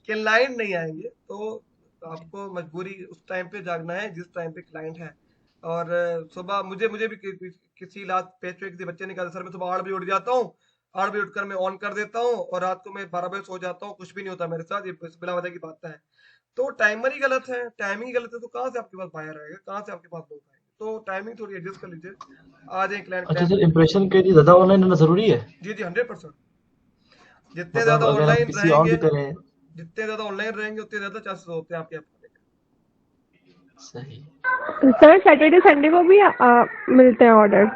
क्लाइंट नहीं आएंगे। तो आपको मजबूरी उस टाइम पे जागना है जिस टाइम पे क्लाइंट है। और सुबह मुझे भी किसी लास्ट पेज पे किसी बच्चे ने कहा, सर मैं सुबह 8 बजे उठ जाता हूँ, 8 बजे उठकर मैं ऑन कर देता हूँ और रात को मैं 12 बजे सो जाता हूँ, कुछ भी नहीं होता मेरे साथ, ये बिला वजह की बात है। तो टाइमर ही गलत है, टाइमिंग ही गलत है, तो कहाँ से आपके पास बायर आएगा, कहाँ से आपके पास लोग आएंगे? तो टाइमिंग थोड़ी एडजस्ट कर लीजिए। आ जाए क्लाइंट। अच्छा सर, इम्प्रेशन के लिए ज्यादा ऑनलाइन रहना जरूरी है? जी 100%। जितने मतलब ज्यादा अगर हम ऑनलाइन किसी और भी रहेंगे, करें। जितने ज्यादा ऑनलाइन रहेंगे उतने ज्यादा चांसेस होते हैं आपके ऐप करने के। सही। सर सैटरडे संडे को भी मिलते हैं ऑर्डर?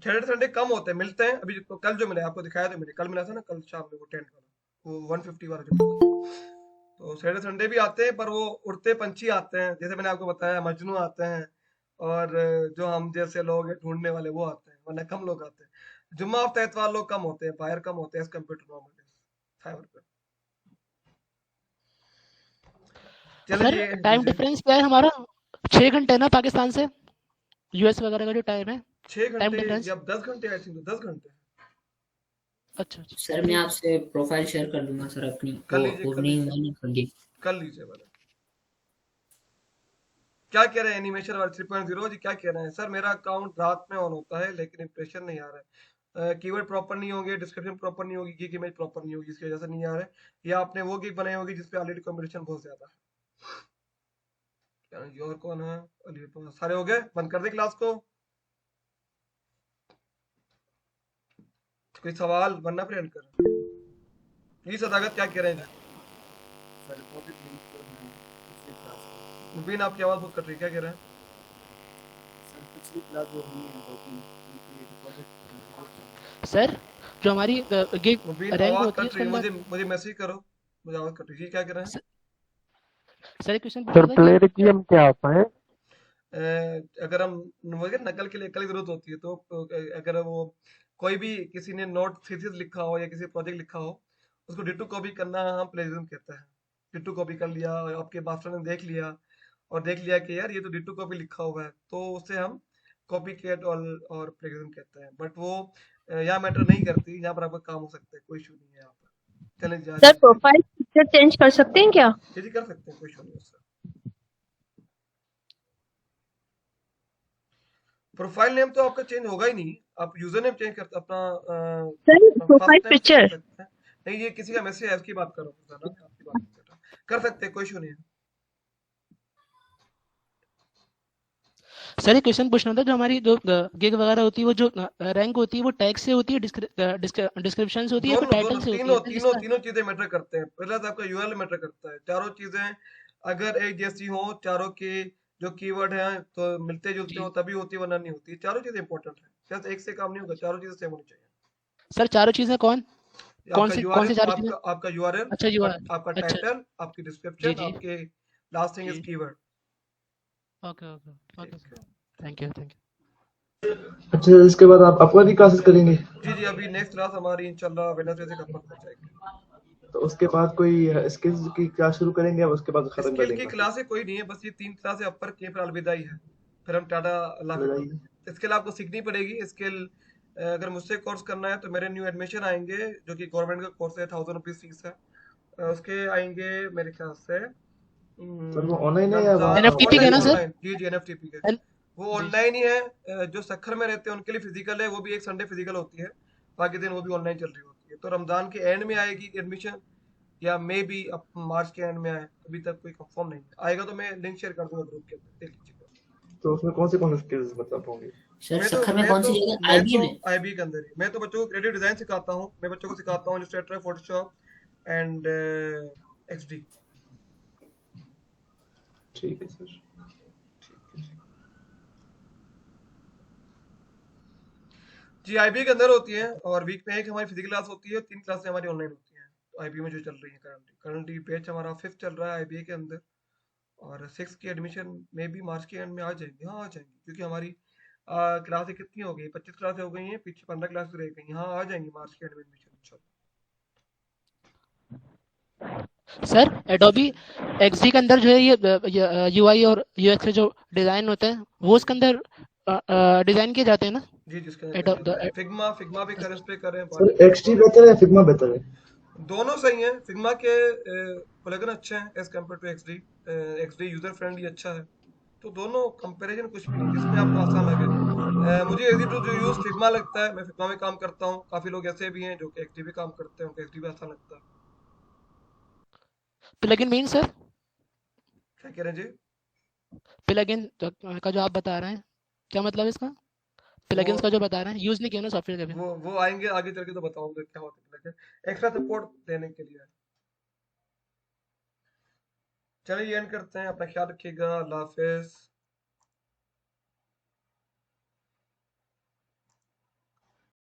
सैटरडे संडे कम होते हैं, मिलते हैं। अभी कल जो मिले आपको दिखाया था मैंने, कल मिला था ना, कल शाम में वो टेंट वाला, वो 150 वाला जो। तो सैटरडे संडे भी आते हैं, पर वो उड़ते पंछी आते हैं, जैसे मैंने आपको बताया, मजनू आते हैं और जो हम जैसे लोग हैं ढूंढने वाले, वो आते हैं, वरना कम लोग आते हैं। जुम्मा हफ्ता इतवार लोग कम होते हैं, बाहर कम होते हैं as compare to normal days Fiverr पे। सर टाइम डिफरेंस क्या है हमारा? 6 घंटे है ना पाकिस्तान से, यूएस वगैरह का जो टाइम है? 6 टाइम घंटे डिफरेंस? या 10 घंटे, आई थिंक 10 घंटे। अच्छा सर मैं आपसे प्रोफाइल शेयर कर दूंगा सर अपनी, कर लीजिए। क्या कह रहे हैं एनिमेशन वाले 3.0 जी, क्या कह रहे हैं? सर मेरा अकाउंट रात में ऑन होता है लेकिन इंप्रेशन नहीं आ रहा है, कीवर्ड प्रॉपर नहीं होंगे, डिस्क्रिप्शन प्रॉपर नहीं होगी, गिग इमेज प्रॉपर नहीं होगी, इसकी वजह से नहीं आ रहा है। या आपने वो गिग बनाई होगी जिसपे ऑलरेडी कंपटीशन बहुत ज्यादा है। ये और कौन है? सारे हो गए, बंद कर दे क्लास को। कोई सवाल वरना फिर एंड कर। ये सदागत क्या कह रहे हैं? मुबीन आपकी आवाज बहुत कट रही है, क्या कह रहे हैं? सर जो हमारी गिग मुबीन रैंक आवाज होती है कट रही है, उसके अंदर। मुझे मैसेज करो, मुझे आवाज कट रही है, क्या कह रहे हैं? Sir question sir player game क्या होता है? अगर हम नकल के लिए अकल की जरूरत होती है, तो अगर वो कोई भी किसी ने नोट थीसिस लिखा हो या किसी प्रोजेक्ट लिखा हो, उसको डिटो कॉपी करना हम प्लेजरिज्म कहते हैं। डिटो कॉपी कर लिया, आपके मास्टर ने देख लिया और देख लिया कि यार ये तो डिटो कॉपी लिखा हुआ है, तो उसे हम कॉपी कैट और प्लेजरिज्म कहते हैं। बट वो यहाँ मैटर नहीं करती, यहाँ पर आपका काम हो सकता है, कोई इशू नहीं है यहाँ पर। चलें जा सर प्रोफाइल पिक्चर चेंज कर सकते हैं क्या? जी कर सकते हैं, कोई इशू नहीं है सर। प्रोफाइल नेम तो आपका चेंज होगा ही नहीं, आप यूजर नेम चेंज करते अपना प्रोफाइल पिक्चर नहीं, ये किसी का मैसेज है, उसकी बात करो, आपकी बात कर सकते हैं, कोई इशू नहीं है। सर एक क्वेश्चन पूछना था, जो हमारी जो गिग वगैरह होती है, वो जो रैंक होती है, वो टैग से होती है, डिस्क्रिप्शन से होती है, या फिर टाइटल से होती है? तीनों चीजें मैटर करते हैं। पहला तो आपका यूआरएल मैटर करता है, चारों चीजें अगर एक जैसी हो चारों के जो कीवर्ड हैं तो मिलते जुलते हो तभी होती है, वरना नहीं होती। चारों चीजें इंपॉर्टेंट है, सिर्फ एक से काम नहीं होगा, चारों चीजें सेम होनी चाहिए। सर चारों चीजें कौन आपका कौन यूआरएल, सी चारों चीजें? आपका यूआरएल, अच्छा जी आपका अच्छा टाइटल, आपकी जी डिस्क्रिप्शन, जी आपके लास्ट थिंग इज जी keyword. Okay okay okay sir, thank you thank you. अच्छा, इसके बाद आप अपनी क्लासेस करेंगे? जी जी, अभी नेक्स्ट क्लास हमारी इंशाल्लाह वेडनेसडे से कंफर्म हो जाएगी। तो उसके बाद कोई स्किल्स की क्लास शुरू करेंगे या उसके बाद खत्म कर स्किल की देंगे? क्लासें कोई नहीं है, बस ये 3 क्लासें अपर के फिर अलविदा ही है, फिर हम टाटा अल्लाह हाफिज़ बताइए। बोलेंगे। स्किल आपको सीखनी पड़ेगी। स्किल अगर मुझसे कोर्स करना है तो मेरे न्यू एडमिशन आएंगे, जो कि गवर्नमेंट का कोर्स है, 1000 रुपीज फीस है। उसके आएंगे मेरे ख्याल से सर वो ऑनलाइन है या वहाँ रमजान, पर एनएफटीपी के ऑनलाइन ना ऑफलाइन? सर? ऑनलाइन जी जी, एनएफटीपी के एन वो जी ऑनलाइन ही है। जो सखर में रहते हैं उनके लिए फिजिकल है, वो भी एक संडे फिजिकल होती है, बाकी दिन वो भी ऑनलाइन चल रही होती है। तो रमजान के एंड में आएगी एडमिशन, या मे बी अब मार्च के एंड में आए, अभी तक कोई कंफर्म नहीं है। आएगा तो मैं लिंक शेयर कर दूंगा ग्रुप के अंदर, देख लीजिएगा। तो उसमें कौन से स्किल्स मतलब होंगे? सर सखर में कौन सी जगह? आईबीएम में? आईबी के अंदर ही मैं तो बच्चों को क्रिएटिव डिजाइन सिखाता हूँ, मैं बच्चों को सिखाता हूँ इलस्ट्रेटर, फोटोशॉप एंड एक्सडी। ठीक है सर। जी आईबी के अंदर होती है, और वीक में एक हमारी फिजिकल क्लास होती है, 3 क्लासें हमारी ऑनलाइन होती हैं। तो आईबी में जो चल रही है करंटली बैच हमारा 5th चल रहा है आईबी के अंदर, और 6 की एडमिशन में भी मार्च के एंड में आ जाएंगी। हाँ आ जाएंगी, क्योंकि हमारी क्लासें कितनी हो गई, 25 क्लासें हो गई हैं, पीछे 15 क्लासेस रह गई। हाँ आ जाएंगी मार्च के एंड में एडमिशन इंशाल्लाह। सर एडोबी एक्सडी के अंदर जो है ये यूआई और यूएक्स के जो डिजाइन होते हैं वो उसके अंदर डिजाइन किए जाते हैं ना? जी जिसके एडो अंदर फिग्मा भी करें, इस पे करें, सर बाकी एक्सटी बेहतर है या फिग्मा बेहतर है? दोनों सही हैं। फिग्मा के प्लगइन अच्छे हैं as compare to XD. XD user friendly अच्छा है, तो दोनों कंपैरिजन कुछ भी नहीं, जिसमें आपको आसान लगे। मुझे इजी टू जो यूज फिग्मा लगता है, मैं फिग्मा में काम करता हूँ। काफी लोग ऐसे भी हैं जो कि एक्सडी भी काम करते हैं, उनको एक्सडी भी आसान लगता है। Plugin mean sir? क्या कह रहे हैं जी? प्लगइन का जो आप बता रहे हैं क्या मतलब है इसका? वो प्लगइन्स का जो बता रहे हैं, यूज नहीं किया ना सॉफ्टवेयर कभी। वो आएंगे आगे चल के तो बताऊंगा क्या होता है, लेकिन एक्स्ट्रा सपोर्ट देने के लिए। चलिए एंड करते हैं, अपना ख्याल रखिएगा, अल्लाह हाफिज।